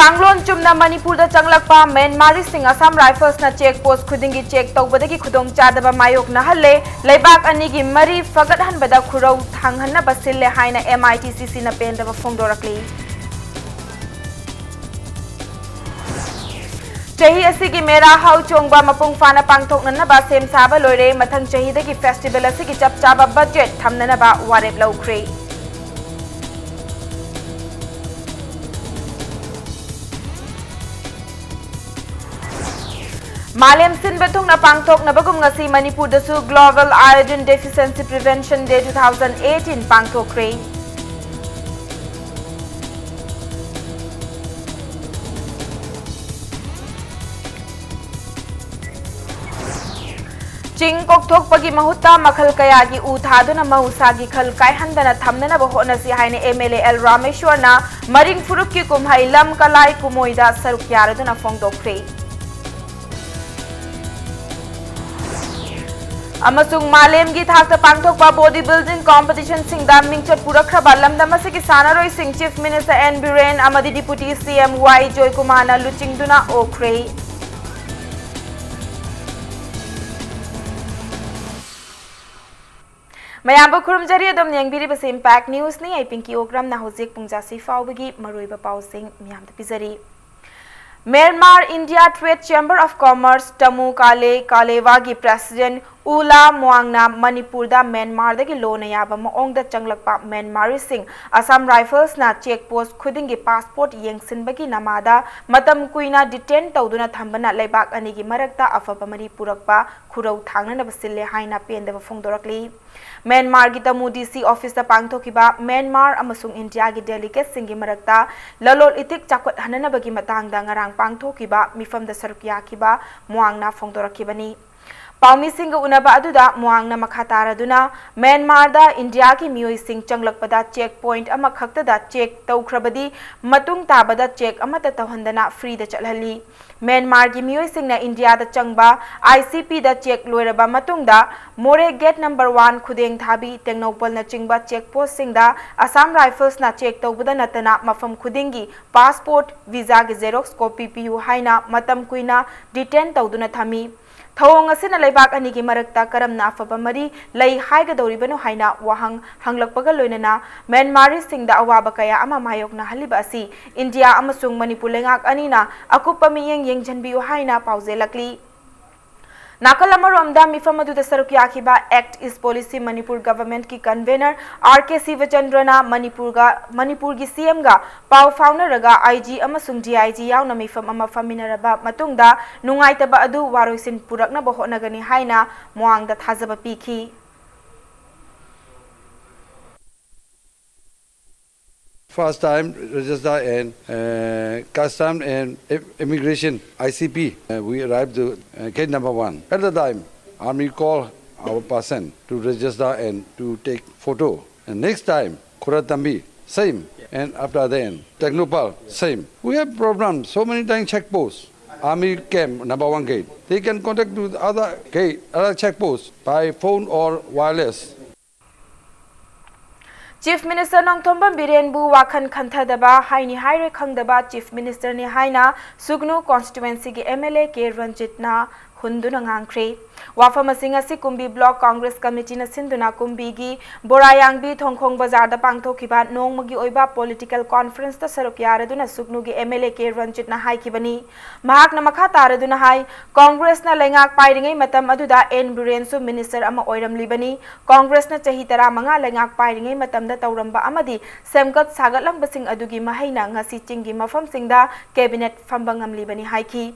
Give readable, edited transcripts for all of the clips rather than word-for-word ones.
कांगलोन चुमना मणिपुर दा चंगलकपा म्यांमारी सिंह असम राइफल्स ना check post खुदिंगी check तौबदगी खुदोंग चादबा मायोक नहल्ले लेबाक अनिगी मरी फगत हनबदा खुरौ थांगहन्ना बसिल्ले हाइना MITCC ना पेंदबा फोंदोरकली चही असिगी मेरा हाउ चोंगबा मपुंग फाना पांगथोकननबा सेम साबा लोइरे मथंग चहीदगी फेस्टिवल असिगी चपचाबा बजेट थमननबा वारेप लौख्रे मालेम सिनबा थुंगना पांगथोकनबगुम ngasi मणिपुर दसु global iodine deficiency prevention day 2018 पांगथोकरे चिंग कोकथोकपगी महुत्ता मखल कयागी उ थादुना महुसागी खल कायहंदना थमननबा होनसी हाइने MLA एल रामेश्वरना मरिंग फुरुकी कुमहाई लम कलाई कुमोइदा सरुक यारदुना फोंगदोखरे अमसुंग मालेम की थाकता पांगथोकपा बॉडी बिल्डिंग कॉम्पिटिशन सिंगदा मिंगचट पुरखरबा लमदम असगी Sanaroi Singh chief minister N Biren अमदी डिप्यूटी CM वाई जॉय कुमारना लुचिंगदुना ओखरे मयाम खुरमजरी अदम यंगबिरिबसे इम्पैक्ट न्यूज नि आई पिंकी ओग्राम ना होजिक पुंजासी फाउबगी मरोइबा पाउसिंग म्याम पिजरी Myanmar India trade chamber of commerce Tamu Kalewa की प्रेसिडेंट उला मुआंगना मणिपुर दा म्यांमार दगी लोन याबा मओंग दा चंगलकपा म्यांमारी सिंह असम राइफल्स ना चेक पोस्ट खुदिंग की पासपोर्ट येंगसिनबगी नमादा मतम कुइना डिटेन तौदुना थंबना लेबाक अनिगी मरकता अफबा मरी पुरकपा खुरौ थांगना बसिल्ले हाइना पेंदबा फोंदोरकली म्यांमार की तमु DC ऑफिस दा पांगथोकिबा म्यांमार अमसुंग इंडिया की डेलीगेट सिंगी मरकता ललोल इतिक चाकट हननबगी मतंगदा ngarang पांगथोकिबा मिफम दा सरुक याखिबा मुआंगना फोंदोरकिबनी पाउमी सिंह उनबा अदुदा मुआंगना मखातारदुना म्यांमार दा इंडिया की मियोई सिंह चंगलकपदा चेक पॉइंट अमा खक्तदा चेक तौख्रबदी मतुंग ताबदा चेक अमता तौहंदना फ्री दा चलहली म्यांमार की मियोई सिंह ना इंडिया दा चंगबा ICP दा चेक लोइरबा मतुंगदा मोरे गेट नंबर 1 खुदेंग थाबी टेक्नोपल ना चिंगबा चेक पोस्ट सिंगदा असम राइफल्स ना चेक तौबदा नतना मफम खुदिंगी पासपोर्ट वीजा की जेरोक्स कॉपी पियु हाइना मतम कुइना डिटेन तौदुना थमी थौंग असिना लेबाक अनिगी मरकता करमना अफबा मरी लई हाइगदौरिबनो हाइना वाहंग हंगलकपगा लोइनना म्यांमारी सिंगदा अवाबा कया अमा मायोकना हलिबा असि इंडिया अमसुंग मणिपुर लेंगाक अनिना अकुप्पा मियेंग येंगजनबियु हाइना पाउजेलकली नाकल अमरोमदा मिफम अदुदा सरुक याखिबा एक्ट इस पॉलिसी मणिपुर गवर्नमेंट की कन्वेनर RK शिवचंद्रना मणिपुर की CM गा पाव फाउनरगा IG अमसुंग DIG यावना मिफम अमा फमिनरबा मतुंगदा नुंगाइतबा अदु वारोइसिन पुरकना बहोनगनी हाइना मुआंगदा थाजबा पीखी First time register and custom and immigration ICP. We arrived to gate number 1. At the time, army called our person to register and to take photo. And next time, Kuratambi, same. And after then, Technopal, same. We have problems. So many times check posts. Army camp number 1 gate. They can contact to the other gate, other check posts by phone or wireless. Chief minister Nongthombam बिरेनबु वाखन खंथदबा हाइनी हाइरे खंगदबा chief minister ने हाइना सुगनु constituency की MLA के रंजितना हुंदुना ngankhre वाफम सिंह असि कुंबी ब्लॉक कांग्रेस कमिटी न सिंधुना कुंबी की बोरायांगबी थोंखोंग बाजार दा पांगथोखिबा नोंगमगी ओइबा पॉलिटिकल कॉन्फ्रेंस ता सरुक यारदुना सुगनु की MLA के रंजितना हाइकिबनी महाक न मखा तारदुना हाइ कांग्रेस न लेंगाक पाइरिंगै मतम अदुदा एन बिरेनसु मिनिस्टर अमा ओइरमलिबनी कांग्रेस न चही 15 लेंगाक पाइरिंगै मतम दा तौरंबा अमदी सेमगत सागतलंबसिंग अदुगी महैना ngasi चिंगी मफम सिंगदा कैबिनेट फंबंगमलिबनी हाइकी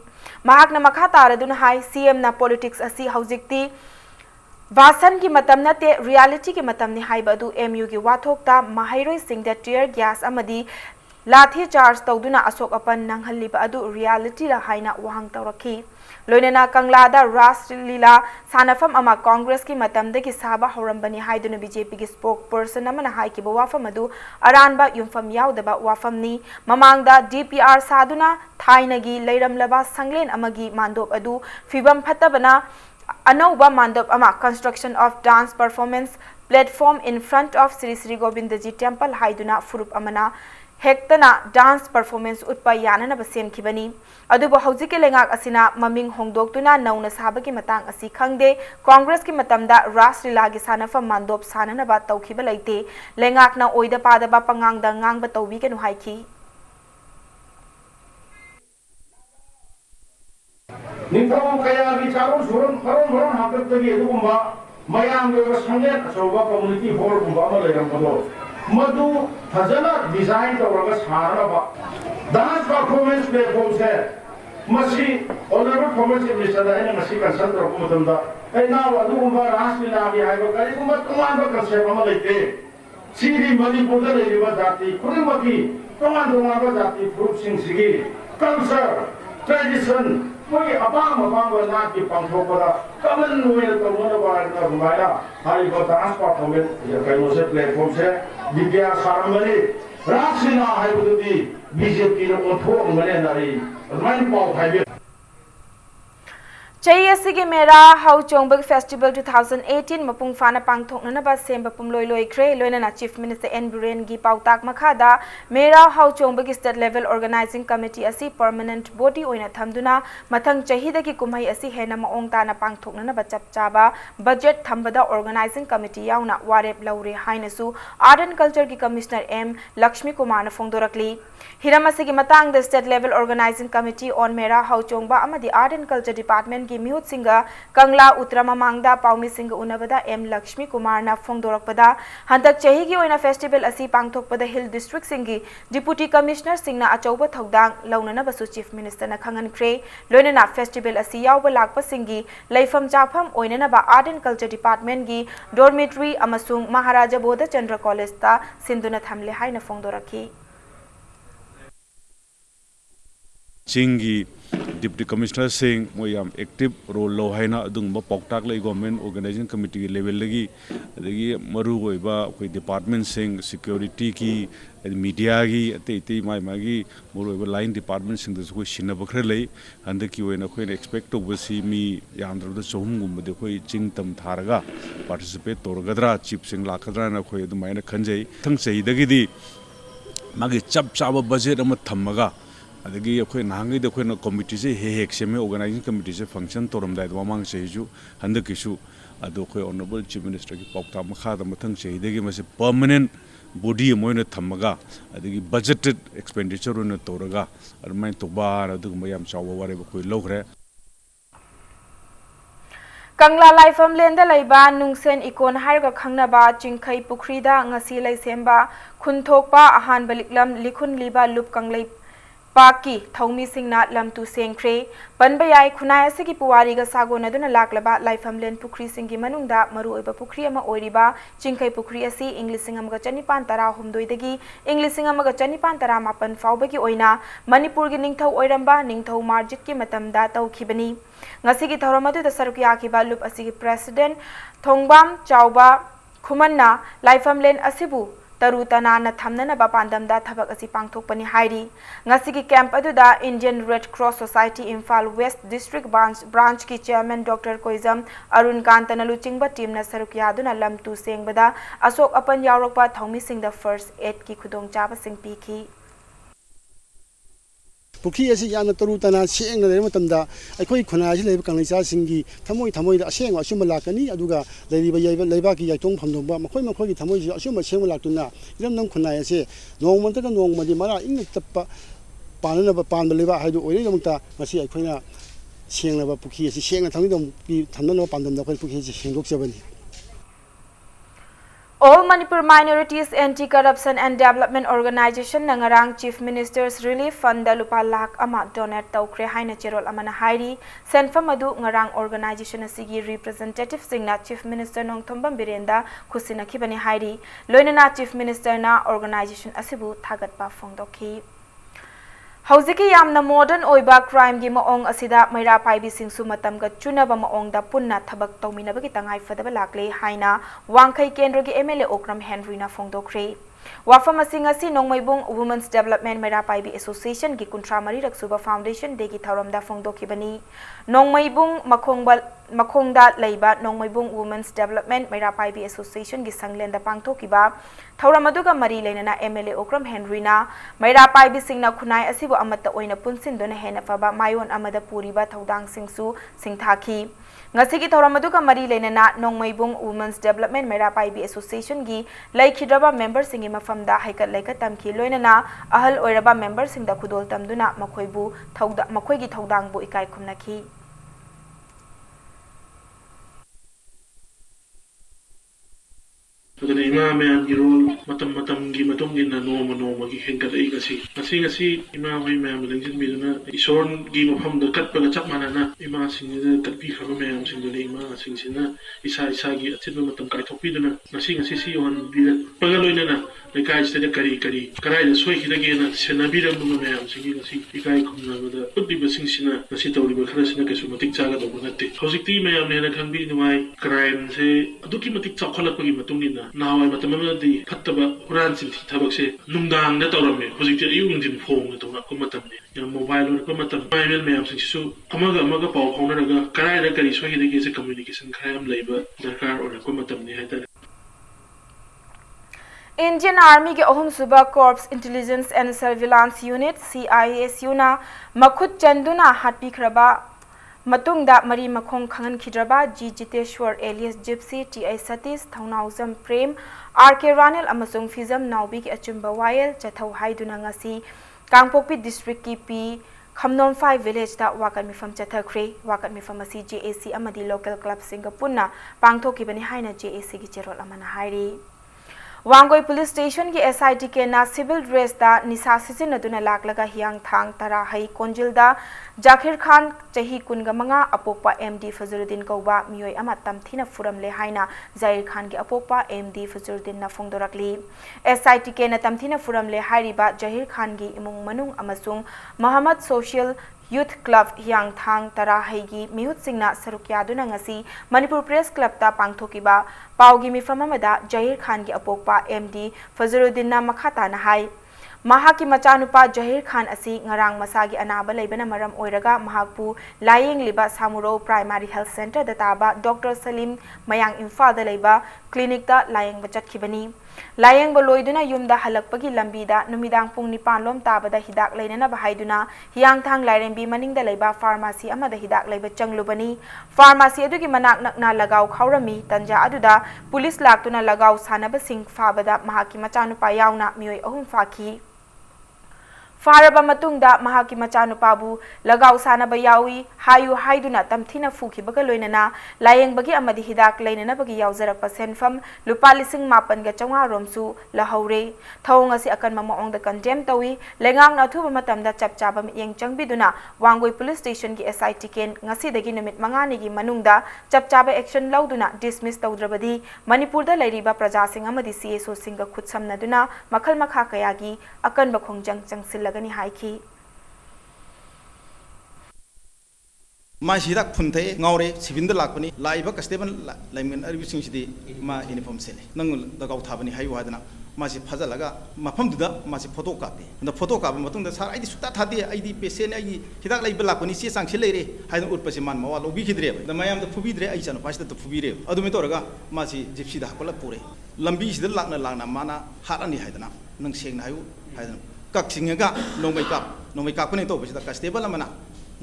महाकना मखा तारदुना हाई CM ना पॉलिटिक्स असि हौजिक्ति वासन की मतम नते रियलिटी की मतम नि हाइबा अदु MU की वाथोकता महैरोइ सिंगदा टियर गैस अमदी लाठी चार्ज तौदुना अशोक अपन नंगहलिबा अदु रियलिटी रा हाइना वहांग तौरखी लोइनेना कंगलादा राष्ट्रलीला सानफम अमा कांग्रेस की मतमदगी साबा हौरंबनी हाइदुना BJP की स्पोक पर्सन अमना हाइकिबा वाफम अदु अरानबा युमफम याउदबा वाफमनी ममांगदा DPR सादुना थाइनगी लैरमलबा संगलेन अमगी मांदोप अदु फिबम फत्तबना अनौबा मांदोप अमा construction of dance performance platform in front of Shri Shri Govindaji temple हाइदुना फुरुप अमना हेक्तना डांस परफॉर्मेंस उत्पा याननब सेमखिबनी अदुबो हौजिके लेंगाक असिना ममिंग होंगदोक्तुना नौना साबगी मतांग असि खंगदे कांग्रेस की मतमदा रासलीला की सानफम मांदोप साननबा तौखिबा लैते लेंगाकना ओइदा पादबा पंगांगदा ngang तौबिगनु हाइखि निंथौ कयागी चारो सुरम फरम हाकतगी अदुगुंबा मयाम गे संगे अचौबा कम्युनिटी हॉल गुंबा अमा लेरमबदो मधु फजना डिजाइन तौरगा सारबा डांस परफॉर्मेंस प्लेटफॉर्म से मसी ऑनरेबल फॉर्मर चीफ मिनिस्टर ने मसी कंसल्ट तौरको मतमदा एना अदुगुंबा रासलीला की हाइबा करिगुंबा तोंगान कंसेप्ट अमा लेते सिरी मणिपुर दा लेरिबा जाति खुदिमकी तोंगान जाति ग्रुप सिंह कल्चर ट्रेडिशन कोई अपाम नाट की पांथोपदा कमन वे तौनबा बायना हाइबा डांस परफॉर्मेंस कइनो से प्लेटफॉर्म से विद्या सारमनी रासलीला हाइबदुदी बीजेपी न ओथोंगने नारी अदमान पाउ हाइबे चैयसिगे मेरा हाउ चोंबग फेस्टिवल 2018 मपुंग फाना पांगथोकननबा सेंबा पुमलोय लोइख्रे लोइनना चीफ मिनिस्टर एन बिरेन गी पाउताक मखादा मेरा हाउ चोंबग स्टेट लेवल ऑर्गेनाइजिंग कमिटी असि परमानेंट बॉडी ओइना थमदुना मथंग चहीदगी कुमई असि हेना मओंग ताना पांगथोकननबा चपचाबा बजट थंबदा ऑर्गेनाइजिंग कमिटी याउना वारेप लौरे हाइनसु आर्ट एंड कल्चर की कमिश्नर एम लक्ष्मी कुमार न फोंदोरकली हिरम असि मतंग the state level organising committee on Mera Hou Chongba अमदी आर्ट एंड कल्चर डिपार्टमेंट की मिहुत सिंगा कंगला उत्तरा ममांगदा पाउमी सिंग उनबदा एम लक्ष्मी कुमार ना फोंदोरकपदा हंतक चही की ओइना फेस्टिवल असि पांगथोकपदा हिल डिस्ट्रिक्ट सिंगी डिप्यूटी कमिश्नर सिंगना अचौबा थौदांग लौननबसु चीफ मिनिस्टर ना खंगनख्रे लोइनना फेस्टिवल असि यावबा लाकपा सिंगी लैफम चाफम ओइननबा आर्ट एंड कल्चर डिपार्टमेंट की डॉर्मेटरी अमसुंग महाराजा बोध चंद्र कॉलेज ता सिंधुना थमले हाइना फोंदोरखी चिंगी डिप्टी कमिश्नर सिंह मोयाम एक्टिव रोल लो हैना अदुंगबा पौक्ताक लै गवर्नमेंट ऑर्गेनाइजिंग कमिटी के लेवल लगी अदगी मरु होइबा कोई डिपार्टमेंट सिंह सिक्योरिटी की मीडिया की अते माई मागी मरु होइबा लाइन डिपार्टमेंट सिंह दस कोई सिनब खरे लै हंदकी ओइना कोई एक्सपेक्ट तौबसी मी यामद्रबदा चहुमगुंबदे कोई चिंग तम थारगा पार्टिसिपेट तौरगद्रा चीफ सिंह लाखद्रा ना कोई अदुमाइना खंजै थंग सहीदगीदी मागी चप चाबा बजेट अमा थम्मगा अदगी अखोय नांगै दखोयना कमिटी से हेक सेमे ऑर्गेनाइजिंग कमिटी से फंक्शन तोरमदाय ममांग सेजु हंदकिसु अदो खोय ऑनरेबल चीफ मिनिस्टर की पौक्ता मखादा मथंग सेहिदगी मसे परमानेंट बॉडी मोइना थम्मगा अदगी बजटेड एक्सपेंडिचर ओइना तोरगा अरमाय तोबा अदुगुम याम चावा वारे बखोय लौग्रे कंगला लाइफम लेंदा लैबा नुंगसेन इकोन हाइरगा खंगनाबा चिंखै पुखरीदा ngasi लैसेंबा खुनथोकपा अहानबा लिकलम लिखुन लिबा लुप कंगलै पाकी थौमी सिंगना लमतु सेंख्रे पनबयाई खुनाय असगी पुवारीगा सागोनदुना लाकलबा लाइफमलेन पुखरी सिंगी मनुंगदा मरुओइबा पुखरी अमा ओइरिबा चिंखै पुखरी असि इंग्लिसिंग अमगा चनिपान तरा हुमदोइदगी इंग्लिसिंग अमगा चनिपान तरा मापन फाउबगी ओइना मणिपुर की निंगथौ ओइरंबा निंगथौ मार्जित की मतमदा तौखिबनी ngasi थौरम अदुदा सरुक याखिबा लुप असigi प्रेसिडेंट थोंगबाम चाउबा खुमन्ना लाइफमलेन असिबु तरु तनाना थमननबा पांदमदा थबक असि पांगथोकपनि हाइरी ngasi कैंप अदुदा Indian red cross society Imphal west district branch की चेयरमैन डॉक्टर कोइजम अरुण कांतना लुचिंगबा टीमना सरुक यादुना लमतु सेंगबदा अशोक अपन यावरकपा थौमी सिंगदा फर्स्ट एड की खुदोंग चाबा सिंग पीखी पुखी असी याना तरु तना सेंगना लेम मतमदा अखोई खुनाजी लेब कंगलेचा सिंगी थमोई असेंग असुम लाकनी अदुगा लेबा की याइतोंग फमदोंबा मखोई मखोई थमोई असुम सेंग लाक्तुना इरम नम खुनाय असे नोंगमंतका नोंगमदि मरा इंग तप्पा पाननबा पानबा लेबा हाइदो ओइरे यमता मसी अखोइना सेंगनबा पुखी असी सेंगना थमदों की थमनबा पानदमदा अखोई पुखी असी सेंगोकजबनी All Manipur Minorities Anti-Corruption and Development Organization nangarang Chief Minister's Relief Fund da lupa lakh ama donate tawkre haina cherol amana hairi senfam adu ngarang organization asigi representative singna Chief Minister Nongthombam Birenda khusina khibani hairi loinana Chief Minister na organization asibu thagatpa phongdokhi हौजिकी यामना modern ओइबा crime की मओंग असिदा मैरा पाइबी सिंगसु मतमगा चुनबा मओंगदा पुन्ना थबक तौमिनबगी तंगाई फदबा लाकले हाइना वांखै केंद्र की MLA Okram हेनरीना फोंदोख्रे Wafam asing asi Nongmaibung Women's Development Merapaibi Association gi kuntra mari raksuba Foundation de gi tharamda phongdokibani. Nongmaibung Makongda leiba Nongmaibung Women's Development Merapaibi Association gi sanglenda pangthokiba Thauramadu mari lenana MLA Okram Henryna Merapaibi singna khunai asibu amata oina punsindona hena faba mayon amada puriba thaudang singsu singthaki. Ngasigi Thauramadu mari lenana Nongmaibung Women's Development Merapaibi Association gi laikhidraba members singi mafamda haikat laikat tamki loinana ahal oiraba members singda khudol tamduna makhoigi thaudangbu ikai khumnaki. Adana ima mayan gi role matam gi matong gi na noma gi henkat ai ngasi ima hoi mayam lengjin biduna ison gi mafam da kat pala chap manana ima sing da kat bi khama mayam sing dole ima sing sina isa gi atin matam kai thok biduna ngasi si on bi pagaloina na lekai ste kari karai da soi khidage na sena biram mu mayam sing ngasi ikai khumna da puddi basing sina ngasi tawri ba khara sina kesu matik chaga do bunate hojikti mayam ne na khangbi nuai crime se aduki matik chakholak gi matungina Now I'm the Pataba Ransin Tabakse, Nungdang, that or me, was it a young phone to Kumatam, mobile or Kumatam, Bible Mams, so Kamaga Maga Pau, Honoraga, Karada Karisway against a communication crime labor, Dakar or Kumatam. Indian Army के अहम सुबह Corps Intelligence and Surveillance Unit CISU ना मखुद चंदुना हाथी खरबा Matungda Mari Makong Kangan Kidraba, G. Jiteshwar alias Gypsy, T.I. Satis, Taunauzam Prem, R.K. Ranil Amasung Fizam, Naubik Achumba Wail, Chatau Haidunangasi, Kangpopi District Kipi, Khamnon 5 Village da Wakat Mifam Chathakre, Wakat Mifamasi JAC Amadi Local Club Singapore, Pangtoki Bani Haina JAC Gicherol Amana Hairi. Wangoi Police Station ki SIT ke na civil dress da nisa sizin aduna laklaga hiang thang tara hai konjil da Zakir Khan chahi kunga manga apokpa MD Fazluddin Kauba miyoi ama tamthina furam le haina Zair Khan ki apokpa MD Fazluddin na phongdorakli SIT ke na tamthina furam le hairiba Zahir Khan gi imung manung amasung Muhammad Social Youth Club Hiang Thang Tara Haigi Mihut Singna Sarukya Dunangasi Manipur Press Club ta Pangthokiba Paugi Mifamamada Zahir Khan gi apokpa MD Fazluddin na makhata na hai Mahaki machanupa Zahir Khan asi ngarang masagi anaba leibana maram oiraga mahakpu laying liba Samuro Primary Health Center da taba Dr. Salim Mayang Imphal da leiba clinic da laying bachakibani Layang baloiduna yumda halakpagi lambida numidang pung nipan lom tabada hidak lainana bahaiduna hiang thang lairembi maningda leiba pharmacy amada hidak leiba changlubani pharmacy adugi manak nakna lagaw khawrami tanja aduda police laktuna lagaw sanaba sing fabada mahaki machanupa yauna miyoi ahum faki Faraba matungda mahaki machanupabu lagaw sanaba yawi hayu haiduna tamthina fuki baga loinana layeng bagi amadi hidak lainana bagi yawzarakpa senfam lupa lising mapan ga chawnga romsu lahaure thawng asi akan mamaong da condemn tawi lengang na thuba matamda chapchaba miyeng changbiduna Wangoi Police Station ki SIT ken ngasi dagi numit mangani gi manungda chapchaba action lauduna dismiss tawdrabadi Manipur da lairiba praja sing amadi CSO singa khutsamnaduna makhal makha kayagi akan bakhongjang changsil Gani haiki Masidak punte ngaure sibinda lakpani laiba kasteban laimen aribising sidi ma uniform sele nang dagaw thabani hayu hadana masi phajalaga mafam duda masi photo kape na photo kape matung da sar aidi sutta thadi aidi patient ai hidak laiba lakpani si sang sile re haidan utpasi man mawa lobi khidre da mayam da phubi dre ai chanu pasida da phubi re adumi toraga masi gypsy da hakola pure lambi sida lakna mana harani haidana nang seng hayu haidan Kaksinga nomai kap kone to bajda kastebal amana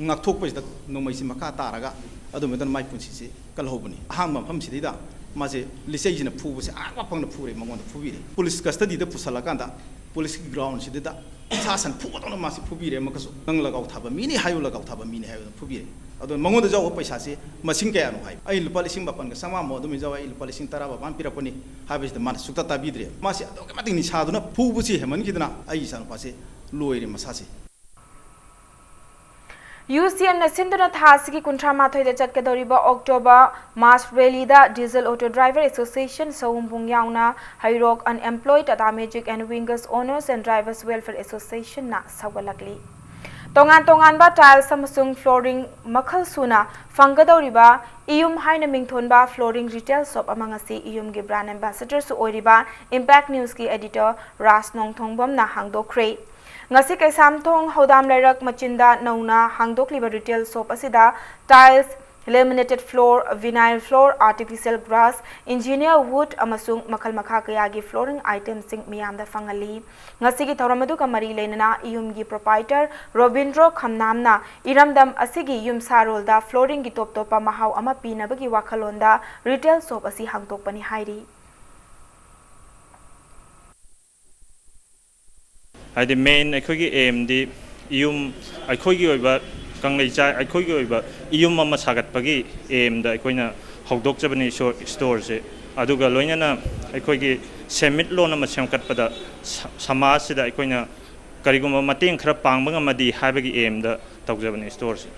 ngakthok bajda nomai si makha taraga adu medan mai punsi si kalhobuni ahang mafam sidida maje lisei jina phu bose aga pangna phure mangon da phubire police custody da pusala kanda police ground sidida sasan phu to ma si phubire makaso nang lagaw thaba mini hayu lagaw thaba mini hayu phubire adu mangon da jaw paisa si masing kaya no hai ai lupa lising bapan ga sama mo dumi jaw ai lupa lising tara bapan piraponi habis da man sukta tabidre masi adu ka mating ni saduna phu busi heman kidna ai san pase loire masasi UCM na Sinduna Thasiki Kuntrama Thoida Chatkadoriba October Mass Rally da Diesel Auto Driver Association Saumbung Yauna Hairok Unemployed Tata Magic and Wingers Owners and Drivers Welfare Association na Sawalakli ꯇꯣꯉꯥꯟ-ꯇꯣꯉꯥꯟꯕ tiles ꯑꯃꯁꯨꯡ flooring ꯃꯈꯜ ꯁꯨꯅ ꯐꯪꯒꯗꯧꯔꯤꯕ ꯏꯌꯨꯝ ꯍꯥꯏꯅ ꯃꯤꯡꯊꯣꯟꯕ flooring retail shop ꯑꯃ ꯉꯁꯤ ꯏꯌꯨꯝꯒꯤ brand ambassador ꯁꯨ ꯑꯣꯏꯔꯤꯕ Impact Newsꯒꯤ editor ꯔꯥꯖ ꯅꯣꯡꯊꯣꯡꯕꯝꯅ ꯍꯥꯡꯗꯣꯛꯈ꯭ꯔꯦ ngasi Kaisamthong Hodam Lairak Machinda Nauna Hangdokliba retail shop asida tiles laminated floor vinyl floor artificial grass engineer wood amasung makal makha kayagi flooring items sing miyamda fangali ngasi gi thoramadu ka mari lenana iyumgi proprietor Robindro Khamnamna iramdam asigi yum sarolda flooring gi top topa mahau ama pinabagi wakhalonda retail shop asi hangdokpani hairi the main aikogi aim di ium aikogi oiba kanglei chai aikogi oiba ium ama sagatpagi aim da aikoina hogdok jabani store se aduga loinana aikogi semit loan ama semkatpada samaj sida aikoina kariguma mateng khara pangbang amadi haibagi aim da tawjabani store se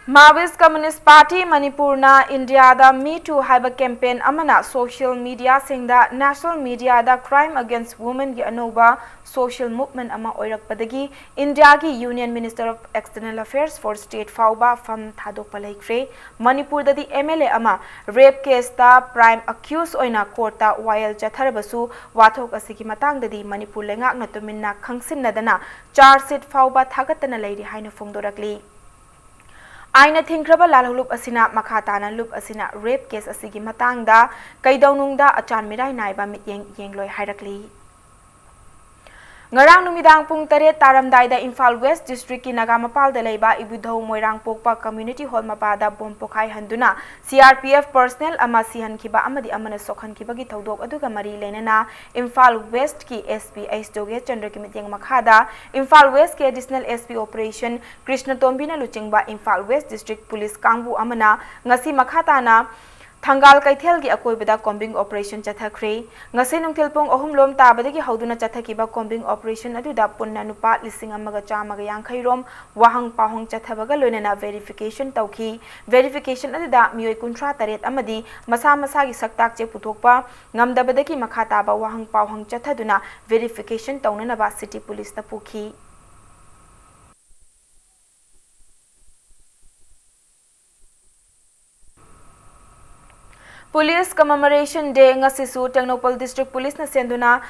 Maoist Communist Party Manipur na India da Me Too haiba campaign amana social media singda national media da crime against women gi anoba social movement ama oirakpadagi India gi Union Minister of External Affairs for State Fauba fam thadokpa laikre Manipur da di MLA ama rape case da prime accused oina court ta while chatharabasu wathok asigi matang da di Manipur lengak na tuminna khangsinnadana charge sheet fauba thagatana lairi haina fongdorakli Aina thinkraba lalhulup asina makhatana loop asina rape case asigi matangda kaidaunungda achan mirai naiba mityeng yengloi hairakli Ngarang numidang pung tare taramdai da Imphal West District ki Nagamapal da leiba Ibudhau Moirang Pokpa Community Hall mapada bom pokhai handuna CRPF personnel ama sihan kiba amadi amana sokhan kiba gi thodok aduga mari lenana Imphal West ki SP Doge Chandra ki mityeng makhada Imphal West ki additional SP operation Krishna Tombina luchingba Imphal West District Police kangbu amana ngasi makhatana Thangal Kaithel gi akoibada combing operation chathakre ngase nungthilpong ohumlom tabadagi hauduna chathakiba combing operation aduda punna nupa 1580 rom wahang pahong chathabaga loinana verification tawki verification aduda mioi kuntra taret amadi masa masa gi saktak che puthokpa ngamdabadagi makhata ba wahang pahong chathaduna verification tawnana ba city police ta pukhi Police Commemoration Day ngasisu Technopal District Police na senduna